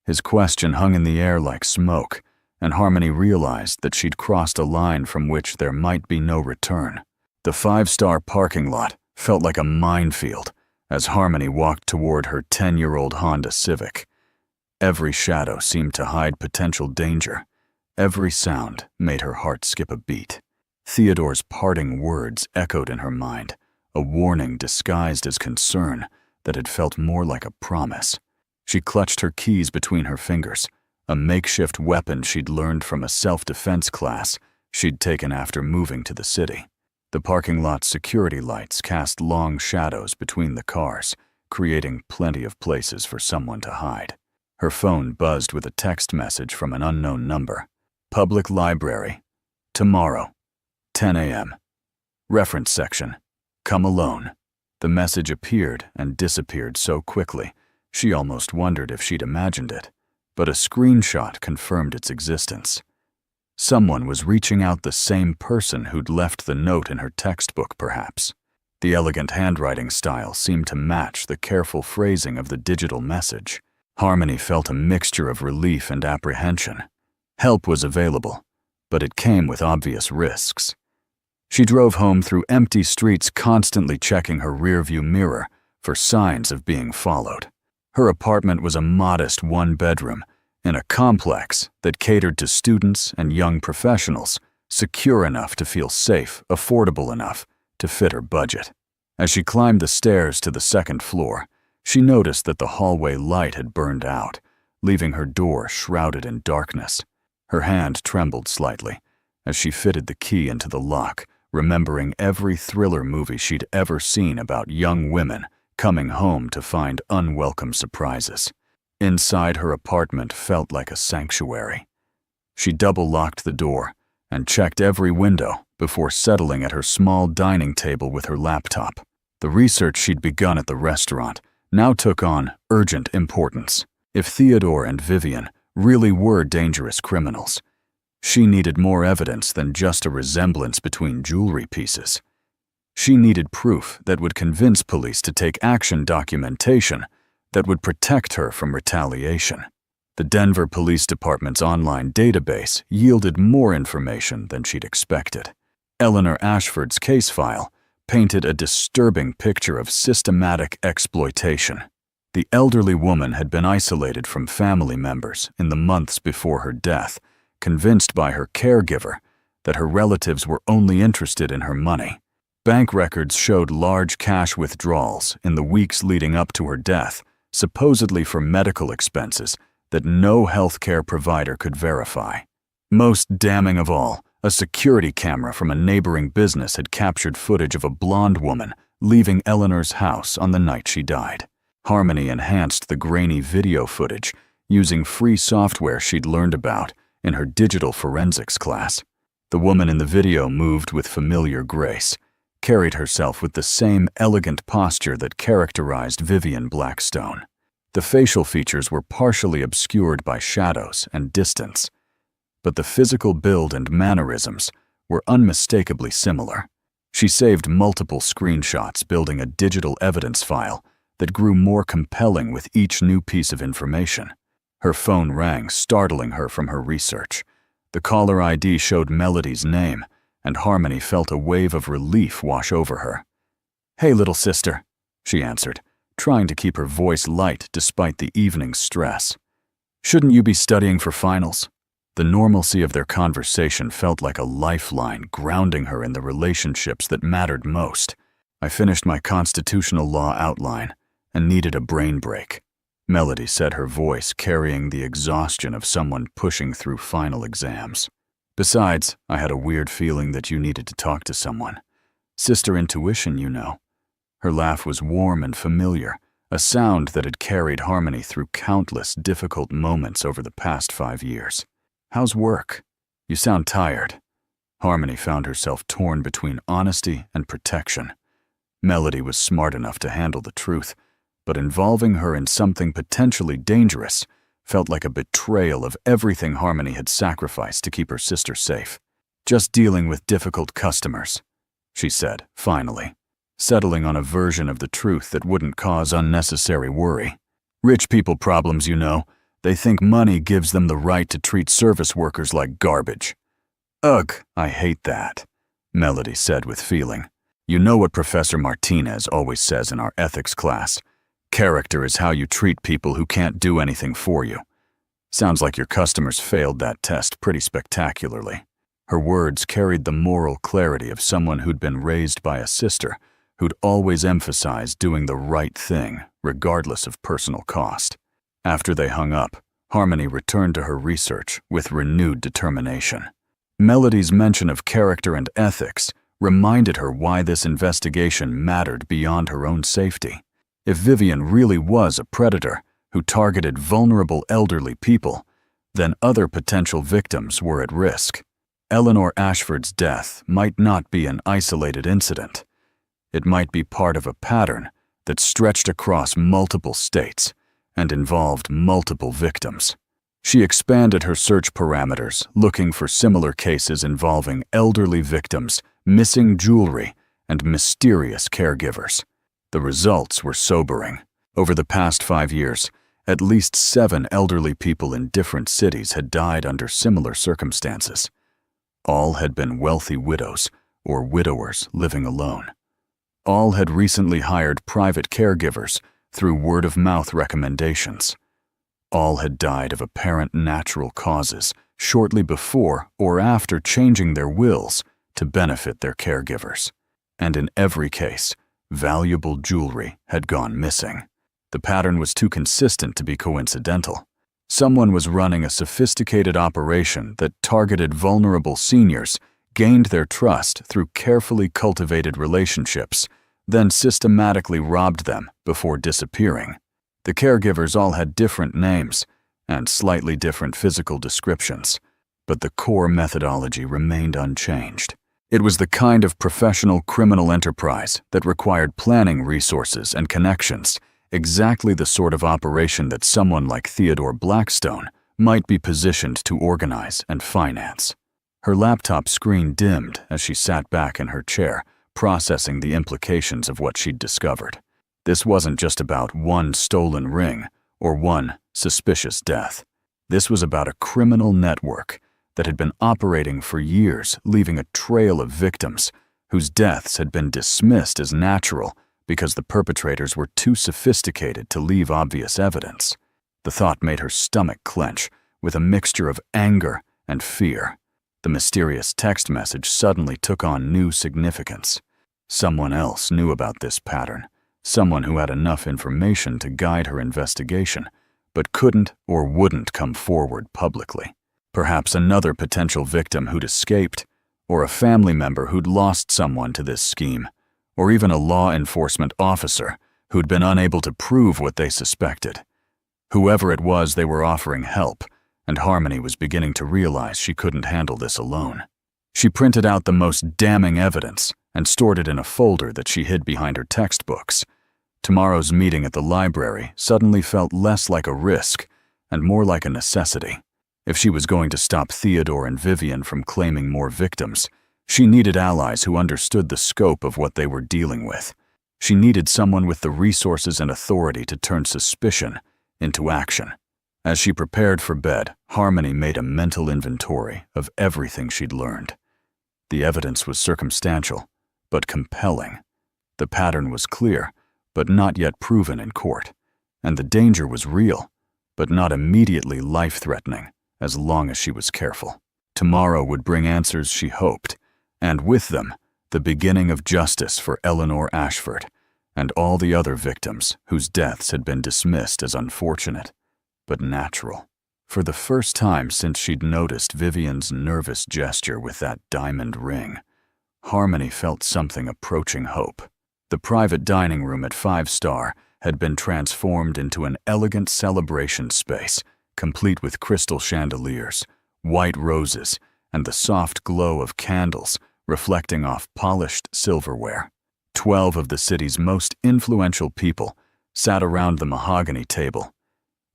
His question hung in the air like smoke, and Harmony realized that she'd crossed a line from which there might be no return. The 5-star parking lot felt like a minefield as Harmony walked toward her 10-year-old Honda Civic. Every shadow seemed to hide potential danger. Every sound made her heart skip a beat. Theodore's parting words echoed in her mind, a warning disguised as concern that had felt more like a promise. She clutched her keys between her fingers, a makeshift weapon she'd learned from a self-defense class she'd taken after moving to the city. The parking lot's security lights cast long shadows between the cars, creating plenty of places for someone to hide. Her phone buzzed with a text message from an unknown number. "Public Library. Tomorrow. 10 a.m. Reference section. Come alone." The message appeared and disappeared so quickly, she almost wondered if she'd imagined it, but a screenshot confirmed its existence. Someone was reaching out, the same person who'd left the note in her textbook, perhaps. The elegant handwriting style seemed to match the careful phrasing of the digital message. Harmony felt a mixture of relief and apprehension. Help was available, but it came with obvious risks. She drove home through empty streets, constantly checking her rearview mirror for signs of being followed. Her apartment was a modest one-bedroom in a complex that catered to students and young professionals, secure enough to feel safe, affordable enough to fit her budget. As she climbed the stairs to the second floor, she noticed that the hallway light had burned out, leaving her door shrouded in darkness. Her hand trembled slightly as she fitted the key into the lock, remembering every thriller movie she'd ever seen about young women coming home to find unwelcome surprises. Inside, her apartment felt like a sanctuary. She double-locked the door and checked every window before settling at her small dining table with her laptop. The research she'd begun at the restaurant now took on urgent importance. If Theodore and Vivian really were dangerous criminals, she needed more evidence than just a resemblance between jewelry pieces. She needed proof that would convince police to take action, documentation that would protect her from retaliation. The Denver Police Department's online database yielded more information than she'd expected. Eleanor Ashford's case file painted a disturbing picture of systematic exploitation. The elderly woman had been isolated from family members in the months before her death, convinced by her caregiver that her relatives were only interested in her money. Bank records showed large cash withdrawals in the weeks leading up to her death, supposedly for medical expenses that no healthcare provider could verify. Most damning of all, a security camera from a neighboring business had captured footage of a blonde woman leaving Eleanor's house on the night she died. Harmony enhanced the grainy video footage using free software she'd learned about in her digital forensics class. The woman in the video moved with familiar grace, carried herself with the same elegant posture that characterized Vivian Blackstone. The facial features were partially obscured by shadows and distance, but the physical build and mannerisms were unmistakably similar. She saved multiple screenshots, building a digital evidence file that grew more compelling with each new piece of information. Her phone rang, startling her from her research. The caller ID showed Melody's name, and Harmony felt a wave of relief wash over her. "Hey, little sister," she answered, trying to keep her voice light despite the evening's stress. "Shouldn't you be studying for finals?" The normalcy of their conversation felt like a lifeline, grounding her in the relationships that mattered most. "I finished my constitutional law outline and needed a brain break," Melody said, her voice carrying the exhaustion of someone pushing through final exams. "Besides, I had a weird feeling that you needed to talk to someone. Sister intuition, you know." Her laugh was warm and familiar, a sound that had carried Harmony through countless difficult moments over the past 5 years. "How's work? You sound tired." Harmony found herself torn between honesty and protection. Melody was smart enough to handle the truth, but involving her in something potentially dangerous felt like a betrayal of everything Harmony had sacrificed to keep her sister safe. "Just dealing with difficult customers," she said, finally, settling on a version of the truth that wouldn't cause unnecessary worry. "Rich people problems, you know. They think money gives them the right to treat service workers like garbage." "Ugh, I hate that," Melody said with feeling. "You know what Professor Martinez always says in our ethics class? Character is how you treat people who can't do anything for you. Sounds like your customers failed that test pretty spectacularly." Her words carried the moral clarity of someone who'd been raised by a sister who'd always emphasized doing the right thing, regardless of personal cost. After they hung up, Harmony returned to her research with renewed determination. Melody's mention of character and ethics reminded her why this investigation mattered beyond her own safety. If Vivian really was a predator who targeted vulnerable elderly people, then other potential victims were at risk. Eleanor Ashford's death might not be an isolated incident. It might be part of a pattern that stretched across multiple states and involved multiple victims. She expanded her search parameters, looking for similar cases involving elderly victims, missing jewelry, and mysterious caregivers. The results were sobering. Over the past 5 years, at least 7 elderly people in different cities had died under similar circumstances. All had been wealthy widows or widowers living alone. All had recently hired private caregivers through word-of-mouth recommendations. All had died of apparent natural causes shortly before or after changing their wills to benefit their caregivers. And in every case, valuable jewelry had gone missing. The pattern was too consistent to be coincidental. Someone was running a sophisticated operation that targeted vulnerable seniors, gained their trust through carefully cultivated relationships, then systematically robbed them before disappearing. The caregivers all had different names and slightly different physical descriptions, but the core methodology remained unchanged. It was the kind of professional criminal enterprise that required planning resources and connections, exactly the sort of operation that someone like Theodore Blackstone might be positioned to organize and finance. Her laptop screen dimmed as she sat back in her chair, processing the implications of what she'd discovered. This wasn't just about one stolen ring or one suspicious death. This was about a criminal network that had been operating for years, leaving a trail of victims whose deaths had been dismissed as natural because the perpetrators were too sophisticated to leave obvious evidence. The thought made her stomach clench with a mixture of anger and fear. The mysterious text message suddenly took on new significance. Someone else knew about this pattern. Someone who had enough information to guide her investigation, but couldn't or wouldn't come forward publicly. Perhaps another potential victim who'd escaped, or a family member who'd lost someone to this scheme, or even a law enforcement officer who'd been unable to prove what they suspected. Whoever it was, they were offering help, and Harmony was beginning to realize she couldn't handle this alone. She printed out the most damning evidence and stored it in a folder that she hid behind her textbooks. Tomorrow's meeting at the library suddenly felt less like a risk and more like a necessity. If she was going to stop Theodore and Vivian from claiming more victims, she needed allies who understood the scope of what they were dealing with. She needed someone with the resources and authority to turn suspicion into action. As she prepared for bed, Harmony made a mental inventory of everything she'd learned. The evidence was circumstantial, but compelling. The pattern was clear, but not yet proven in court. And the danger was real, but not immediately life-threatening, as long as she was careful. Tomorrow would bring answers she hoped, and with them, the beginning of justice for Eleanor Ashford and all the other victims whose deaths had been dismissed as unfortunate, but natural. For the first time since she'd noticed Vivian's nervous gesture with that diamond ring, Harmony felt something approaching hope. The private dining room at 5 Star had been transformed into an elegant celebration space, complete with crystal chandeliers, white roses, and the soft glow of candles reflecting off polished silverware. 12 of the city's most influential people sat around the mahogany table,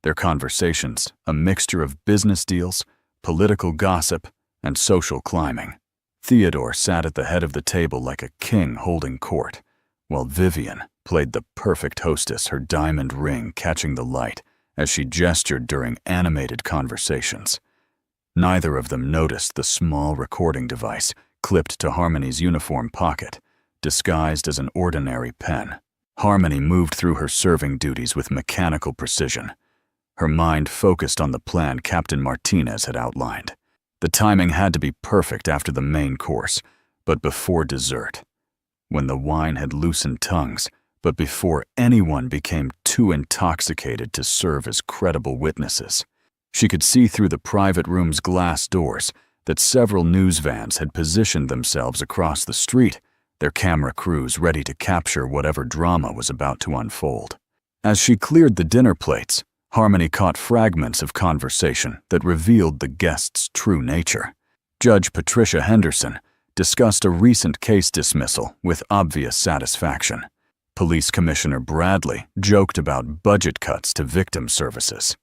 their conversations a mixture of business deals, political gossip, and social climbing. Theodore sat at the head of the table like a king holding court, while Vivian played the perfect hostess, her diamond ring catching the light as she gestured during animated conversations. Neither of them noticed the small recording device clipped to Harmony's uniform pocket, disguised as an ordinary pen. Harmony moved through her serving duties with mechanical precision, her mind focused on the plan Captain Martinez had outlined. The timing had to be perfect after the main course, but before dessert. When the wine had loosened tongues, but before anyone became too intoxicated to serve as credible witnesses. She could see through the private room's glass doors that several news vans had positioned themselves across the street, their camera crews ready to capture whatever drama was about to unfold. As she cleared the dinner plates, Harmony caught fragments of conversation that revealed the guests' true nature. Judge Patricia Henderson discussed a recent case dismissal with obvious satisfaction. Police Commissioner Bradley joked about budget cuts to victim services.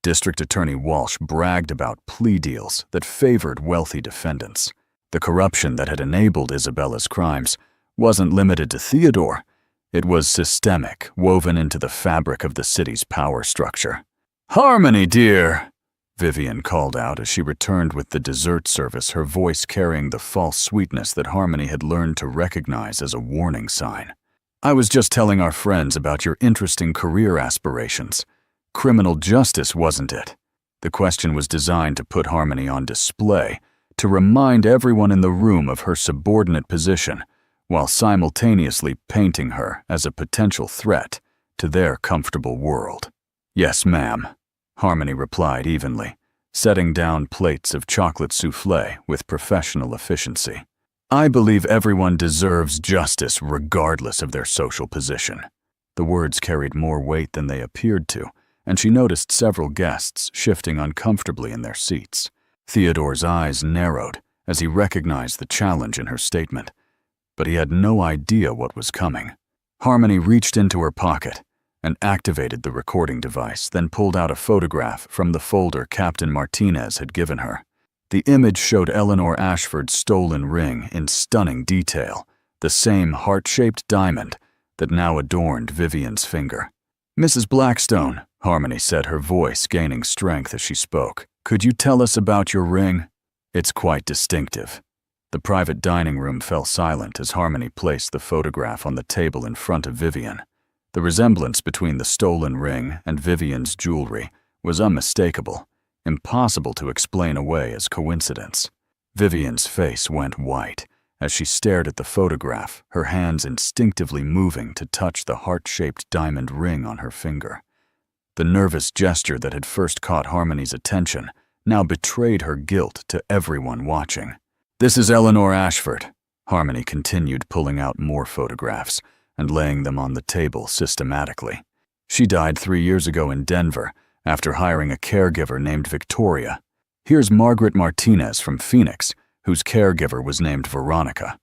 District Attorney Walsh bragged about plea deals that favored wealthy defendants. The corruption that had enabled Isabella's crimes wasn't limited to Theodore. It was systemic, woven into the fabric of the city's power structure. "Harmony, dear," Vivian called out as she returned with the dessert service, her voice carrying the false sweetness that Harmony had learned to recognize as a warning sign. "I was just telling our friends about your interesting career aspirations. Criminal justice, wasn't it?" The question was designed to put Harmony on display, to remind everyone in the room of her subordinate position, while simultaneously painting her as a potential threat to their comfortable world. "Yes, ma'am," Harmony replied evenly, setting down plates of chocolate soufflé with professional efficiency. "I believe everyone deserves justice regardless of their social position." The words carried more weight than they appeared to, and she noticed several guests shifting uncomfortably in their seats. Theodore's eyes narrowed as he recognized the challenge in her statement, but he had no idea what was coming. Harmony reached into her pocket and activated the recording device, then pulled out a photograph from the folder Captain Martinez had given her. The image showed Eleanor Ashford's stolen ring in stunning detail, the same heart-shaped diamond that now adorned Vivian's finger. "Mrs. Blackstone," Harmony said, her voice gaining strength as she spoke, "could you tell us about your ring? It's quite distinctive." The private dining room fell silent as Harmony placed the photograph on the table in front of Vivian. The resemblance between the stolen ring and Vivian's jewelry was unmistakable, impossible to explain away as coincidence. Vivian's face went white as she stared at the photograph, her hands instinctively moving to touch the heart-shaped diamond ring on her finger. The nervous gesture that had first caught Harmony's attention now betrayed her guilt to everyone watching. "This is Eleanor Ashford," Harmony continued, pulling out more photographs and laying them on the table systematically. "She died 3 years ago in Denver after hiring a caregiver named Victoria. Here's Margaret Martinez from Phoenix, whose caregiver was named Veronica.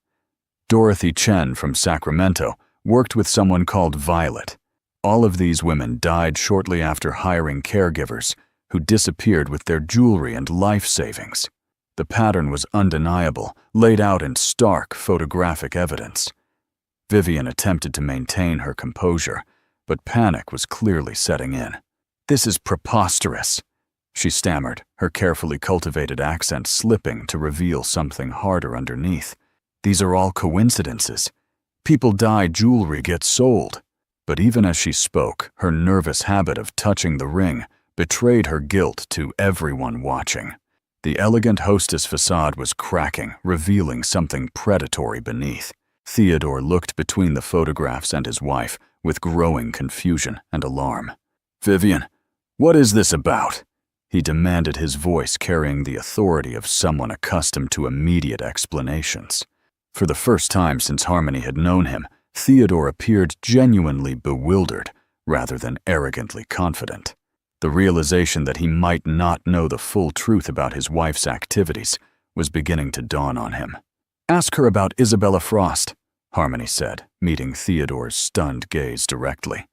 Dorothy Chen from Sacramento worked with someone called Violet. All of these women died shortly after hiring caregivers who disappeared with their jewelry and life savings. The pattern was undeniable, laid out in stark photographic evidence." Vivian attempted to maintain her composure, but panic was clearly setting in. "This is preposterous," she stammered, her carefully cultivated accent slipping to reveal something harder underneath. "These are all coincidences. People die, jewelry gets sold." But even as she spoke, her nervous habit of touching the ring betrayed her guilt to everyone watching. The elegant hostess facade was cracking, revealing something predatory beneath. Theodore looked between the photographs and his wife with growing confusion and alarm. "Vivian, what is this about?" he demanded, his voice carrying the authority of someone accustomed to immediate explanations. For the first time since Harmony had known him, Theodore appeared genuinely bewildered rather than arrogantly confident. The realization that he might not know the full truth about his wife's activities was beginning to dawn on him. "Ask her about Isabella Frost," Harmony said, meeting Theodore's stunned gaze directly.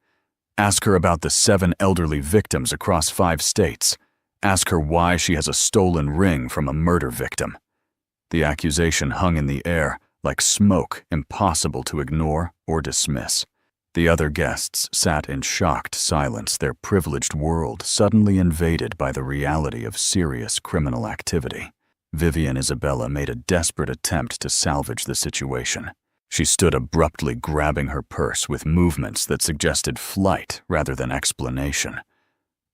"Ask her about the 7 elderly victims across 5 states. Ask her why she has a stolen ring from a murder victim." The accusation hung in the air, like smoke impossible to ignore or dismiss. The other guests sat in shocked silence, their privileged world suddenly invaded by the reality of serious criminal activity. Vivian Isabella made a desperate attempt to salvage the situation. She stood abruptly, grabbing her purse with movements that suggested flight rather than explanation.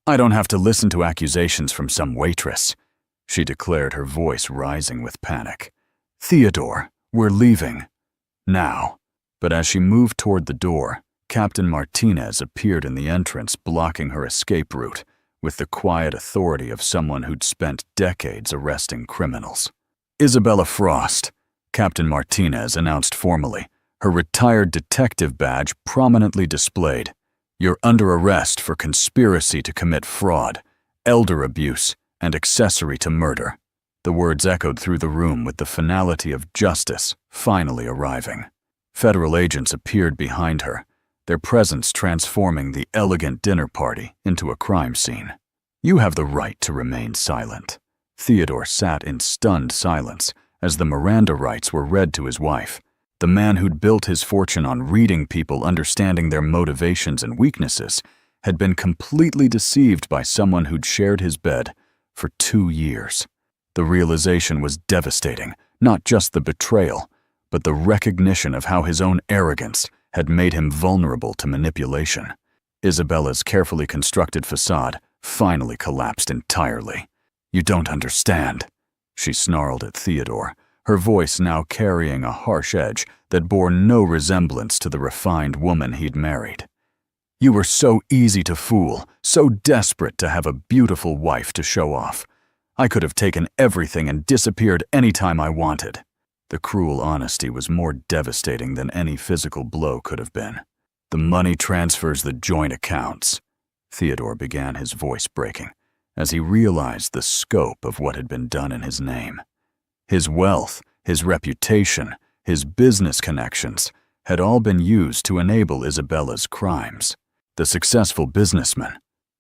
"I don't have to listen to accusations from some waitress," she declared, her voice rising with panic. "Theodore, we're leaving. Now." But as she moved toward the door, Captain Martinez appeared in the entrance, blocking her escape route with the quiet authority of someone who'd spent decades arresting criminals. "Isabella Frost," Captain Martinez announced formally, her retired detective badge prominently displayed. "You're under arrest for conspiracy to commit fraud, elder abuse, and accessory to murder." The words echoed through the room with the finality of justice finally arriving. Federal agents appeared behind her, their presence transforming the elegant dinner party into a crime scene. You have the right to remain silent. Theodore sat in stunned silence as the Miranda rights were read to his wife. The man who'd built his fortune on reading people, understanding their motivations and weaknesses, had been completely deceived by someone who'd shared his bed for 2 years. The realization was devastating, not just the betrayal, but the recognition of how his own arrogance had made him vulnerable to manipulation. Isabella's carefully constructed facade finally collapsed entirely. "You don't understand," she snarled at Theodore, her voice now carrying a harsh edge that bore no resemblance to the refined woman he'd married. "You were so easy to fool, so desperate to have a beautiful wife to show off. I could have taken everything and disappeared anytime I wanted." The cruel honesty was more devastating than any physical blow could have been. "The money transfers the joint accounts," Theodore began, his voice breaking, as he realized the scope of what had been done in his name. His wealth, his reputation, his business connections had all been used to enable Isabella's crimes. The successful businessman,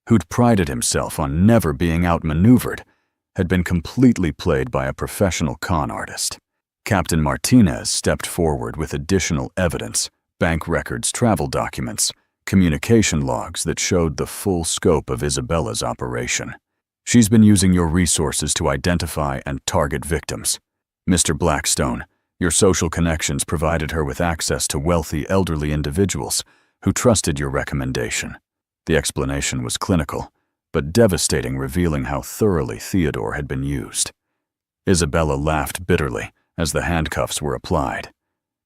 who'd prided himself on never being outmaneuvered, had been completely played by a professional con artist. Captain Martinez stepped forward with additional evidence, bank records, travel documents, communication logs that showed the full scope of Isabella's operation. "She's been using your resources to identify and target victims. Mr. Blackstone, your social connections provided her with access to wealthy elderly individuals who trusted your recommendation." The explanation was clinical, but devastating, revealing how thoroughly Theodore had been used. Isabella laughed bitterly as the handcuffs were applied.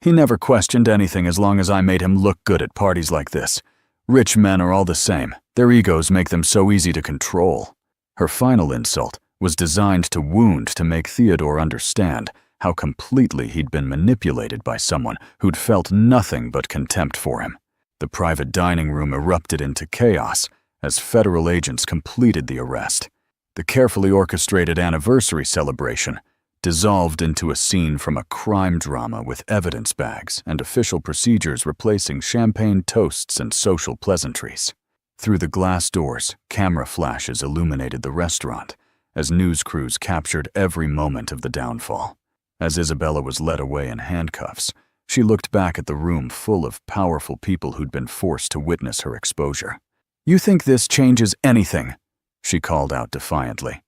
"He never questioned anything as long as I made him look good at parties like this. Rich men are all the same. Their egos make them so easy to control." Her final insult was designed to wound, to make Theodore understand how completely he'd been manipulated by someone who'd felt nothing but contempt for him. The private dining room erupted into chaos as federal agents completed the arrest. The carefully orchestrated anniversary celebration dissolved into a scene from a crime drama, with evidence bags and official procedures replacing champagne toasts and social pleasantries. Through the glass doors, camera flashes illuminated the restaurant as news crews captured every moment of the downfall. As Isabella was led away in handcuffs, she looked back at the room full of powerful people who'd been forced to witness her exposure. "You think this changes anything?" she called out defiantly.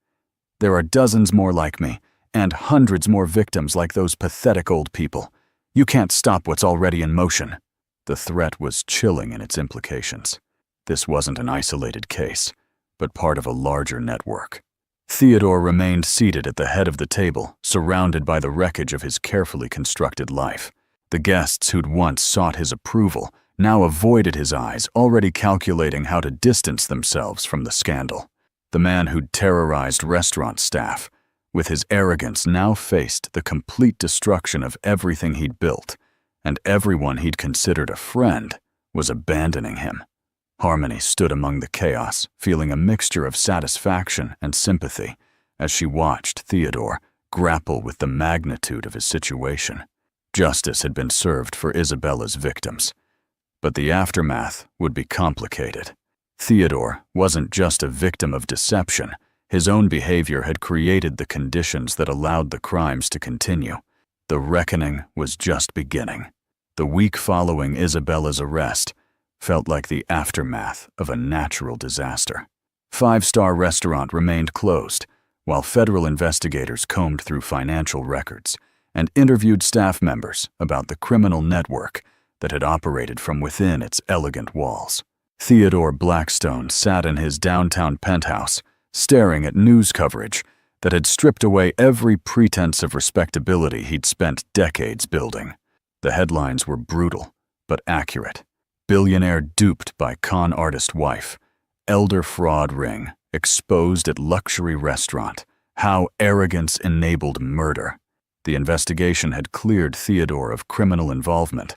"There are dozens more like me, and hundreds more victims like those pathetic old people. You can't stop what's already in motion." The threat was chilling in its implications. This wasn't an isolated case, but part of a larger network. Theodore remained seated at the head of the table, surrounded by the wreckage of his carefully constructed life. The guests who'd once sought his approval now avoided his eyes, already calculating how to distance themselves from the scandal. The man who'd terrorized restaurant staff, with his arrogance, now faced the complete destruction of everything he'd built, and everyone he'd considered a friend was abandoning him. Harmony stood among the chaos, feeling a mixture of satisfaction and sympathy as she watched Theodore grapple with the magnitude of his situation. Justice had been served for Isabella's victims, but the aftermath would be complicated. Theodore wasn't just a victim of deception. His own behavior had created the conditions that allowed the crimes to continue. The reckoning was just beginning. The week following Isabella's arrest felt like the aftermath of a natural disaster. Five-star restaurant remained closed, while federal investigators combed through financial records and interviewed staff members about the criminal network that had operated from within its elegant walls. Theodore Blackstone sat in his downtown penthouse, staring at news coverage that had stripped away every pretense of respectability he'd spent decades building. The headlines were brutal, but accurate. Billionaire duped by con artist wife. Elder fraud ring exposed at luxury restaurant. How arrogance enabled murder. The investigation had cleared Theodore of criminal involvement,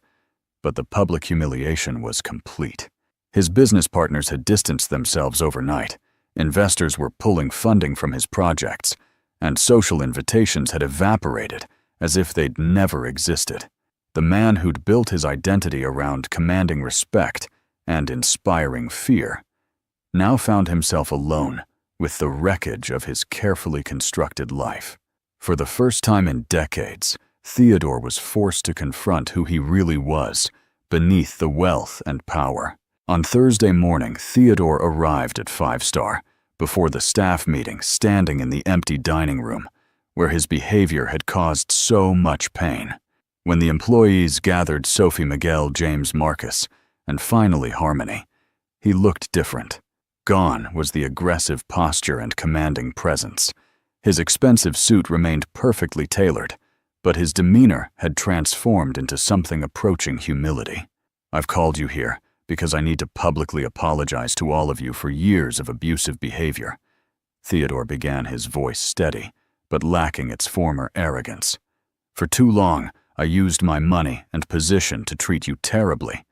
but the public humiliation was complete. His business partners had distanced themselves overnight. Investors were pulling funding from his projects, and social invitations had evaporated as if they'd never existed. The man who'd built his identity around commanding respect and inspiring fear now found himself alone, with the wreckage of his carefully constructed life. For the first time in decades, Theodore was forced to confront who he really was, beneath the wealth and power. On Thursday morning, Theodore arrived at 5-Star, before the staff meeting, standing in the empty dining room, where his behavior had caused so much pain. When the employees gathered Sophie, Miguel, James, Marcus, and finally Harmony, he looked different. Gone was the aggressive posture and commanding presence. His expensive suit remained perfectly tailored, but his demeanor had transformed into something approaching humility. "I've called you here because I need to publicly apologize to all of you for years of abusive behavior." Theodore began, his voice steady, but lacking its former arrogance. "For too long, I used my money and position to treat you terribly.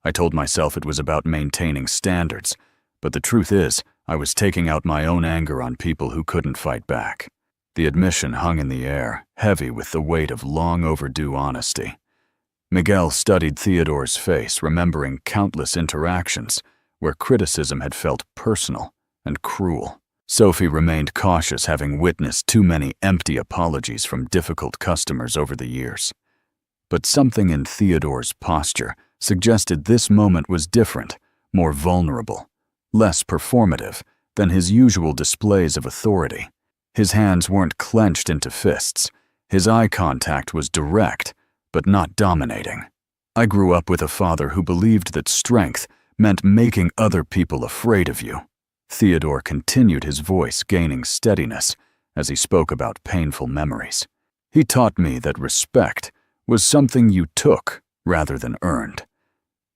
I told myself it was about maintaining standards, but the truth is, I was taking out my own anger on people who couldn't fight back." The admission hung in the air, heavy with the weight of long overdue honesty. Miguel studied Theodore's face, remembering countless interactions where criticism had felt personal and cruel. Sophie remained cautious, having witnessed too many empty apologies from difficult customers over the years. But something in Theodore's posture suggested this moment was different, more vulnerable, less performative than his usual displays of authority. His hands weren't clenched into fists. His eye contact was direct, but not dominating. "I grew up with a father who believed that strength meant making other people afraid of you." Theodore continued, his voice gaining steadiness as he spoke about painful memories. "He taught me that respect was something you took rather than earned.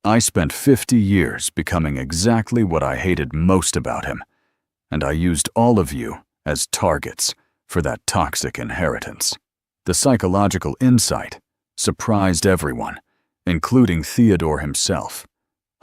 I spent 50 years becoming exactly what I hated most about him, and I used all of you as targets for that toxic inheritance." The psychological insight surprised everyone, including Theodore himself.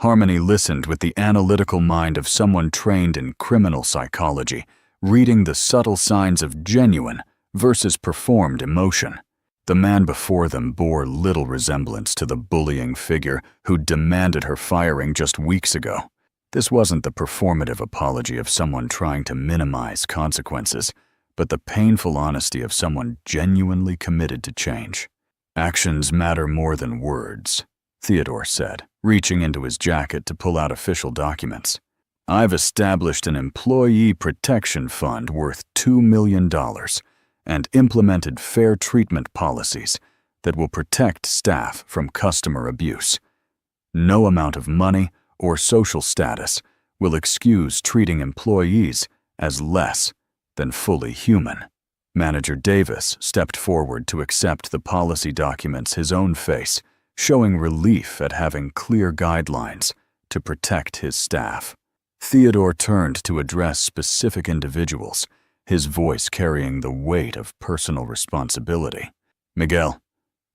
Harmony listened with the analytical mind of someone trained in criminal psychology, reading the subtle signs of genuine versus performed emotion. The man before them bore little resemblance to the bullying figure who demanded her firing just weeks ago. This wasn't the performative apology of someone trying to minimize consequences, but the painful honesty of someone genuinely committed to change. "Actions matter more than words," Theodore said, reaching into his jacket to pull out official documents. "I've established an employee protection fund worth $2 million and implemented fair treatment policies that will protect staff from customer abuse. No amount of money or social status will excuse treating employees as less than fully human." Manager Davis stepped forward to accept the policy documents, his own face showing relief at having clear guidelines to protect his staff. Theodore turned to address specific individuals, his voice carrying the weight of personal responsibility. "Miguel,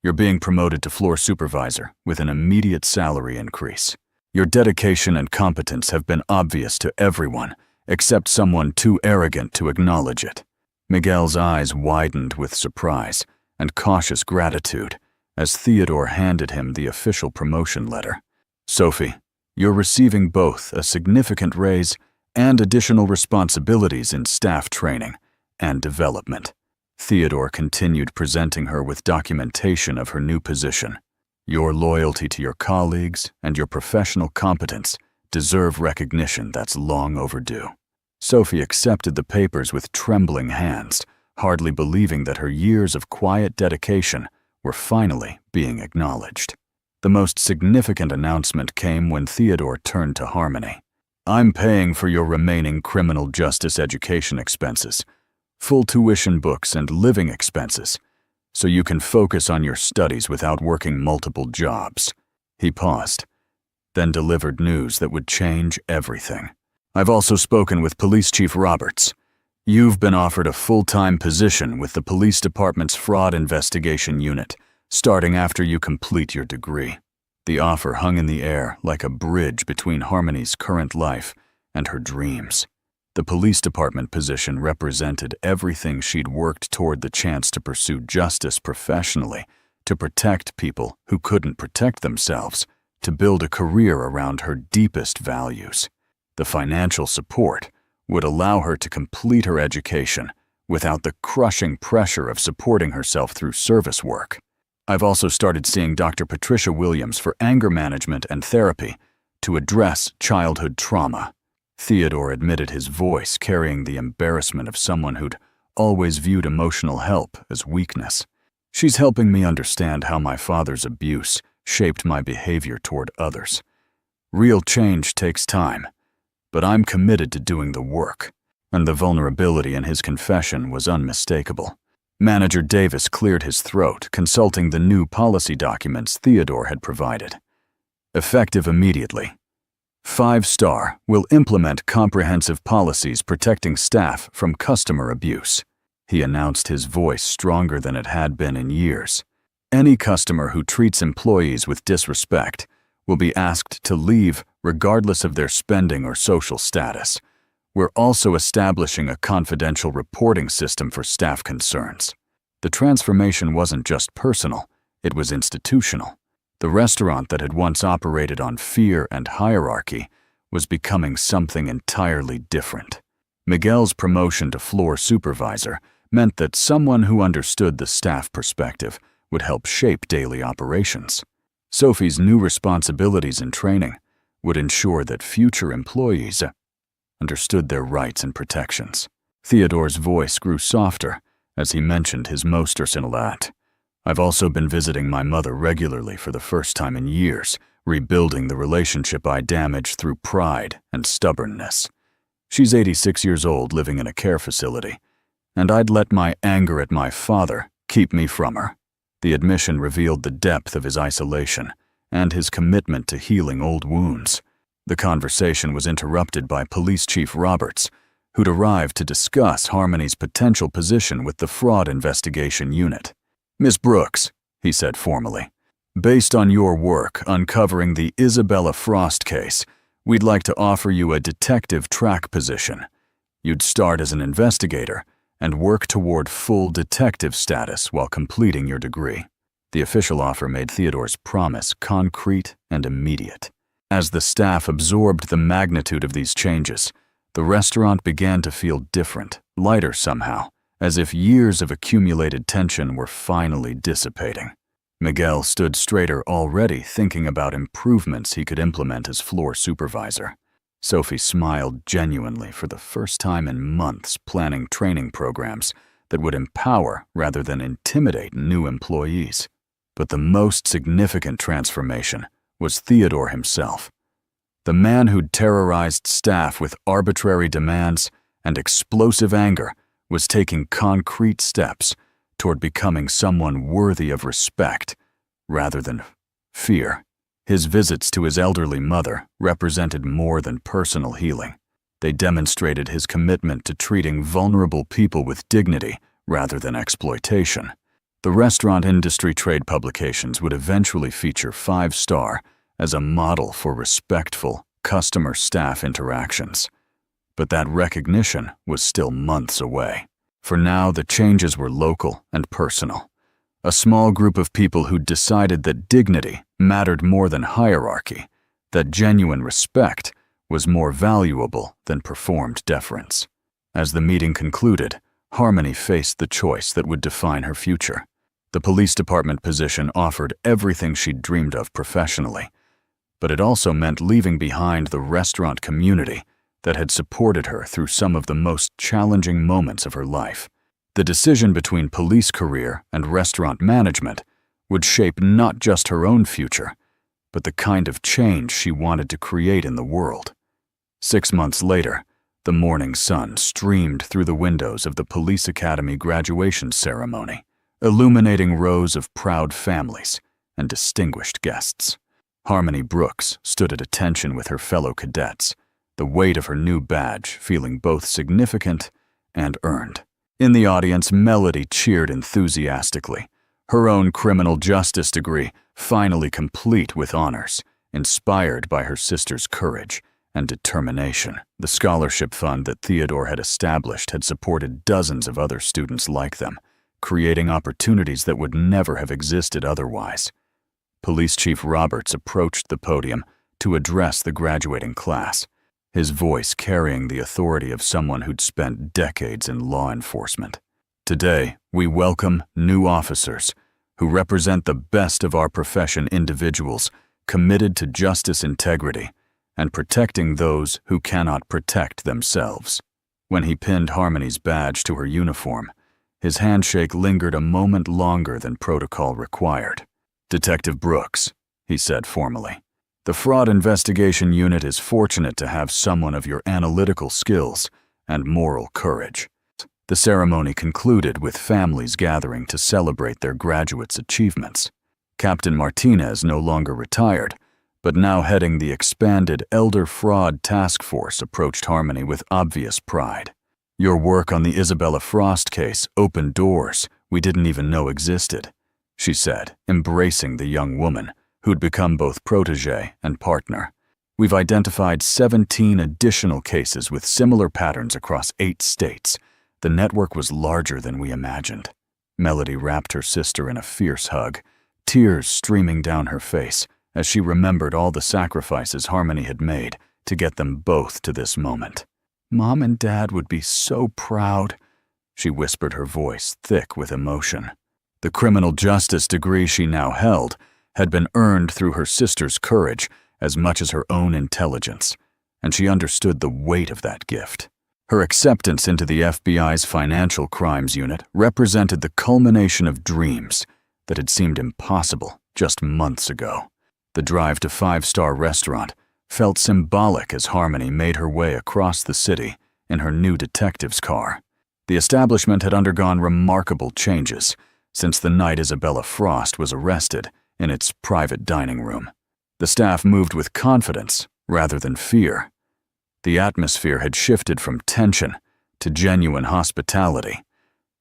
you're being promoted to floor supervisor with an immediate salary increase. Your dedication and competence have been obvious to everyone, except someone too arrogant to acknowledge it." Miguel's eyes widened with surprise and cautious gratitude as Theodore handed him the official promotion letter. "Sophie, you're receiving both a significant raise and additional responsibilities in staff training and development." Theodore continued, presenting her with documentation of her new position. "Your loyalty to your colleagues and your professional competence deserve recognition that's long overdue." Sophie accepted the papers with trembling hands, hardly believing that her years of quiet dedication were finally being acknowledged. The most significant announcement came when Theodore turned to Harmony. "I'm paying for your remaining criminal justice education expenses, full tuition books and living expenses, so you can focus on your studies without working multiple jobs." He paused, then delivered news that would change everything. "I've also spoken with Police Chief Roberts. You've been offered a full-time position with the police department's fraud investigation unit, starting after you complete your degree." The offer hung in the air like a bridge between Harmony's current life and her dreams. The police department position represented everything she'd worked toward: the chance to pursue justice professionally, to protect people who couldn't protect themselves, to build a career around her deepest values. The financial support would allow her to complete her education without the crushing pressure of supporting herself through service work. I've also started seeing Dr. Patricia Williams for anger management and therapy to address childhood trauma. Theodore admitted, his voice carrying the embarrassment of someone who'd always viewed emotional help as weakness. She's helping me understand how my father's abuse shaped my behavior toward others. Real change takes time, but I'm committed to doing the work. And the vulnerability in his confession was unmistakable. Manager Davis cleared his throat, consulting the new policy documents Theodore had provided. Effective immediately. 5-star will implement comprehensive policies protecting staff from customer abuse. He announced, his voice stronger than it had been in years. Any customer who treats employees with disrespect will be asked to leave regardless of their spending or social status. We're also establishing a confidential reporting system for staff concerns. The transformation wasn't just personal, it was institutional. The restaurant that had once operated on fear and hierarchy was becoming something entirely different. Miguel's promotion to floor supervisor meant that someone who understood the staff perspective would help shape daily operations. Sophie's new responsibilities and training would ensure that future employees understood their rights and protections. Theodore's voice grew softer as he mentioned his Mostersinnelat. I've also been visiting my mother regularly for the first time in years, rebuilding the relationship I damaged through pride and stubbornness. She's 86 years old, living in a care facility, and I'd let my anger at my father keep me from her. The admission revealed the depth of his isolation and his commitment to healing old wounds. The conversation was interrupted by Police Chief Roberts, who'd arrived to discuss Harmony's potential position with the Fraud Investigation Unit. "Miss Brooks," he said formally, "based on your work uncovering the Isabella Frost case, we'd like to offer you a detective track position. You'd start as an investigator and work toward full detective status while completing your degree." The official offer made Theodore's promise concrete and immediate. As the staff absorbed the magnitude of these changes, the restaurant began to feel different, lighter somehow, as if years of accumulated tension were finally dissipating. Miguel stood straighter already, thinking about improvements he could implement as floor supervisor. Sophie smiled genuinely, for the first time in months, planning training programs that would empower rather than intimidate new employees. But the most significant transformation was Theodore himself. The man who'd terrorized staff with arbitrary demands and explosive anger was taking concrete steps toward becoming someone worthy of respect rather than fear. His visits to his elderly mother represented more than personal healing. They demonstrated his commitment to treating vulnerable people with dignity rather than exploitation. The restaurant industry trade publications would eventually feature 5-star as a model for respectful customer-staff interactions. But that recognition was still months away. For now, the changes were local and personal. A small group of people who'd decided that dignity mattered more than hierarchy, that genuine respect was more valuable than performed deference. As the meeting concluded, Harmony faced the choice that would define her future. The police department position offered everything she'd dreamed of professionally, but it also meant leaving behind the restaurant community that had supported her through some of the most challenging moments of her life. The decision between police career and restaurant management would shape not just her own future, but the kind of change she wanted to create in the world. 6 months later, the morning sun streamed through the windows of the Police Academy graduation ceremony, illuminating rows of proud families and distinguished guests. Harmony Brooks stood at attention with her fellow cadets, the weight of her new badge feeling both significant and earned. In the audience, Melody cheered enthusiastically, her own criminal justice degree finally complete with honors, inspired by her sister's courage and determination. The scholarship fund that Theodore had established had supported dozens of other students like them, creating opportunities that would never have existed otherwise. Police Chief Roberts approached the podium to address the graduating class. his voice carrying the authority of someone who'd spent decades in law enforcement. Today, we welcome new officers who represent the best of our profession, individuals committed to justice, integrity, and protecting those who cannot protect themselves. When he pinned Harmony's badge to her uniform, his handshake lingered a moment longer than protocol required. "Detective Brooks," he said formally, "the Fraud Investigation Unit is fortunate to have someone of your analytical skills and moral courage." The ceremony concluded with families gathering to celebrate their graduates' achievements. Captain Martinez, no longer retired, but now heading the expanded Elder Fraud Task Force, approached Harmony with obvious pride. "Your work on the Isabella Frost case opened doors we didn't even know existed," she said, embracing the young woman, who'd become both protege and partner. "We've identified 17 additional cases with similar patterns across 8 states. The network was larger than we imagined." Melody wrapped her sister in a fierce hug, tears streaming down her face as she remembered all the sacrifices Harmony had made to get them both to this moment. "Mom and Dad would be so proud," she whispered, her voice thick with emotion. The criminal justice degree she now held had been earned through her sister's courage as much as her own intelligence, and she understood the weight of that gift. Her acceptance into the FBI's Financial Crimes Unit represented the culmination of dreams that had seemed impossible just months ago. The drive to five-star restaurant felt symbolic as Harmony made her way across the city in her new detective's car. The establishment had undergone remarkable changes since the night Isabella Frost was arrested in its private dining room. The staff moved with confidence rather than fear. The atmosphere had shifted from tension to genuine hospitality,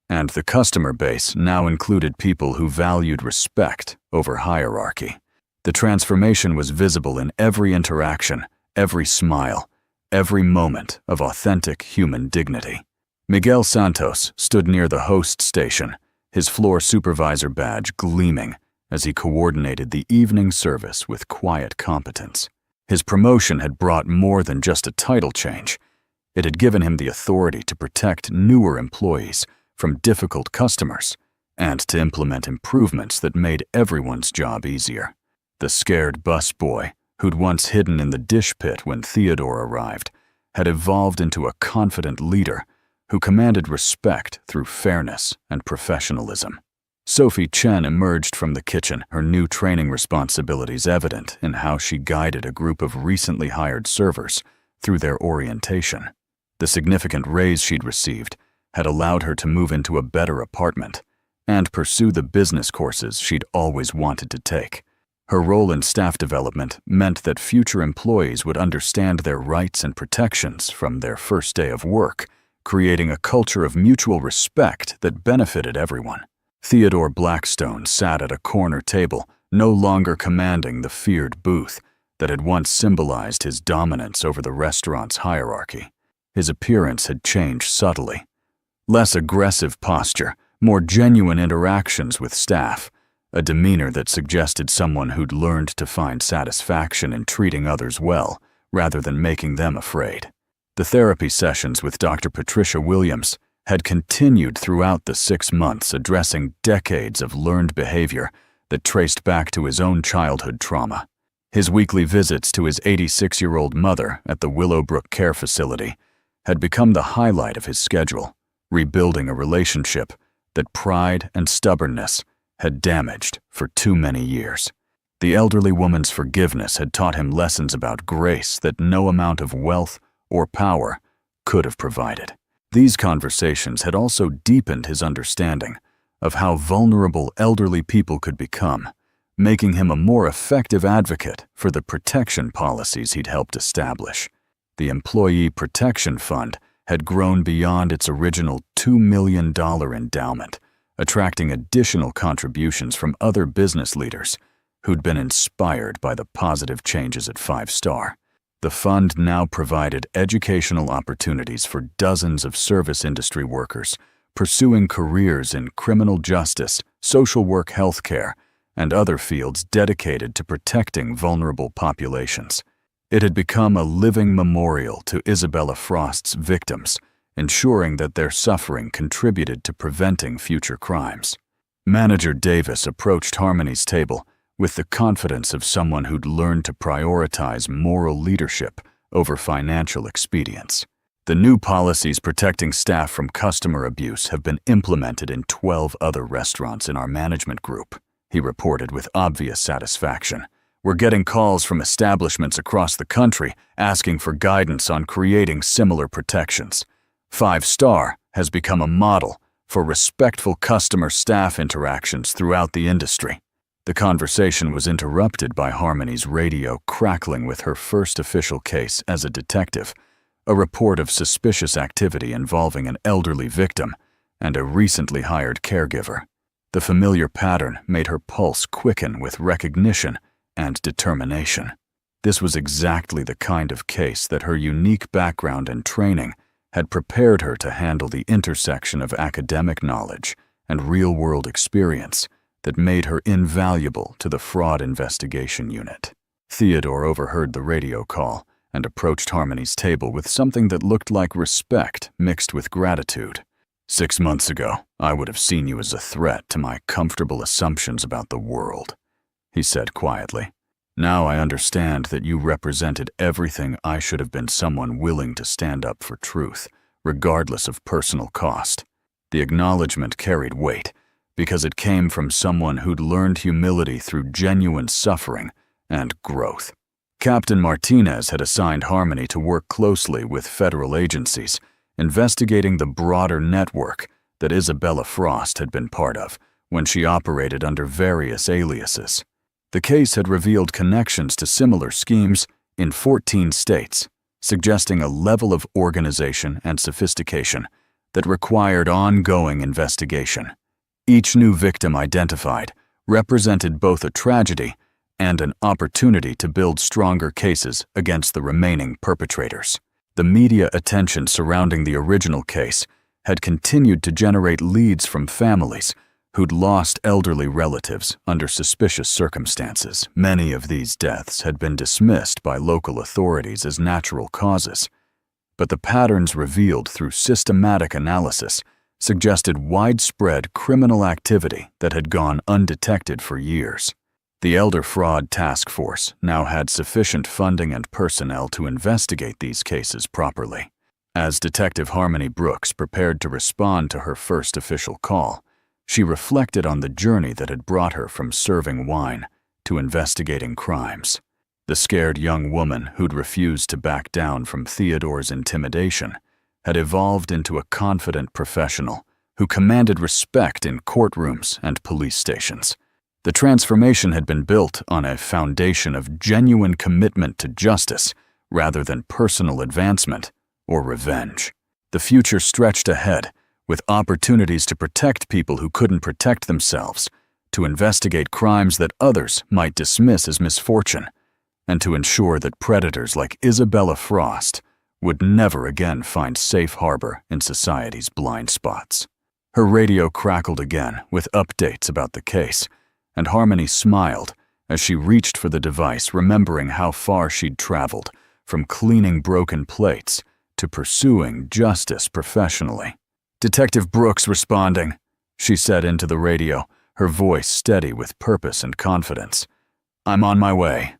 and the customer base now included people who valued respect over hierarchy. The transformation was visible in every interaction, every smile, every moment of authentic human dignity. Miguel Santos stood near the host station, his floor supervisor badge gleaming as he coordinated the evening service with quiet competence. His promotion had brought more than just a title change. It had given him the authority to protect newer employees from difficult customers and to implement improvements that made everyone's job easier. The scared busboy, who'd once hidden in the dish pit when Theodore arrived, had evolved into a confident leader who commanded respect through fairness and professionalism. Sophie Chen emerged from the kitchen, her new training responsibilities evident in how she guided a group of recently hired servers through their orientation. The significant raise she'd received had allowed her to move into a better apartment and pursue the business courses she'd always wanted to take. Her role in staff development meant that future employees would understand their rights and protections from their first day of work, creating a culture of mutual respect that benefited everyone. Theodore Blackstone sat at a corner table, no longer commanding the feared booth that had once symbolized his dominance over the restaurant's hierarchy. His appearance had changed subtly. Less aggressive posture, more genuine interactions with staff, a demeanor that suggested someone who'd learned to find satisfaction in treating others well rather than making them afraid. The therapy sessions with Dr. Patricia Williams had continued throughout the 6 months, addressing decades of learned behavior that traced back to his own childhood trauma. His weekly visits to his 86-year-old mother at the Willowbrook Care Facility had become the highlight of his schedule, rebuilding a relationship that pride and stubbornness had damaged for too many years. The elderly woman's forgiveness had taught him lessons about grace that no amount of wealth or power could have provided. These conversations had also deepened his understanding of how vulnerable elderly people could become, making him a more effective advocate for the protection policies he'd helped establish. The Employee Protection Fund had grown beyond its original $2 million endowment, attracting additional contributions from other business leaders who'd been inspired by the positive changes at 5 Star. The fund now provided educational opportunities for dozens of service industry workers pursuing careers in criminal justice, social work, healthcare, and other fields dedicated to protecting vulnerable populations. It had become a living memorial to Isabella Frost's victims, ensuring that their suffering contributed to preventing future crimes. Manager Davis approached Harmony's table with the confidence of someone who'd learned to prioritize moral leadership over financial expedience. The new policies protecting staff from customer abuse have been implemented in 12 other restaurants in our management group, he reported with obvious satisfaction. We're getting calls from establishments across the country asking for guidance on creating similar protections. 5 Star has become a model for respectful customer-staff interactions throughout the industry. The conversation was interrupted by Harmony's radio crackling with her first official case as a detective, a report of suspicious activity involving an elderly victim and a recently hired caregiver. The familiar pattern made her pulse quicken with recognition and determination. This was exactly the kind of case that her unique background and training had prepared her to handle, the intersection of academic knowledge and real-world experience that made her invaluable to the fraud investigation unit. Theodore overheard the radio call and approached Harmony's table with something that looked like respect mixed with gratitude. 6 months ago, I would have seen you as a threat to my comfortable assumptions about the world, he said quietly. Now I understand that you represented everything I should have been, someone willing to stand up for truth, regardless of personal cost. The acknowledgement carried weight because it came from someone who'd learned humility through genuine suffering and growth. Captain Martinez had assigned Harmony to work closely with federal agencies, investigating the broader network that Isabella Frost had been part of when she operated under various aliases. The case had revealed connections to similar schemes in 14 states, suggesting a level of organization and sophistication that required ongoing investigation. Each new victim identified represented both a tragedy and an opportunity to build stronger cases against the remaining perpetrators. The media attention surrounding the original case had continued to generate leads from families who'd lost elderly relatives under suspicious circumstances. Many of these deaths had been dismissed by local authorities as natural causes, but the patterns revealed through systematic analysis suggested widespread criminal activity that had gone undetected for years. The Elder Fraud Task Force now had sufficient funding and personnel to investigate these cases properly. As Detective Harmony Brooks prepared to respond to her first official call, she reflected on the journey that had brought her from serving wine to investigating crimes. The scared young woman who'd refused to back down from Theodore's intimidation had evolved into a confident professional who commanded respect in courtrooms and police stations. The transformation had been built on a foundation of genuine commitment to justice rather than personal advancement or revenge. The future stretched ahead, with opportunities to protect people who couldn't protect themselves, to investigate crimes that others might dismiss as misfortune, and to ensure that predators like Isabella Frost would never again find safe harbor in society's blind spots. Her radio crackled again with updates about the case, and Harmony smiled as she reached for the device, remembering how far she'd traveled from cleaning broken plates to pursuing justice professionally. "Detective Brooks responding," she said into the radio, her voice steady with purpose and confidence. "I'm on my way."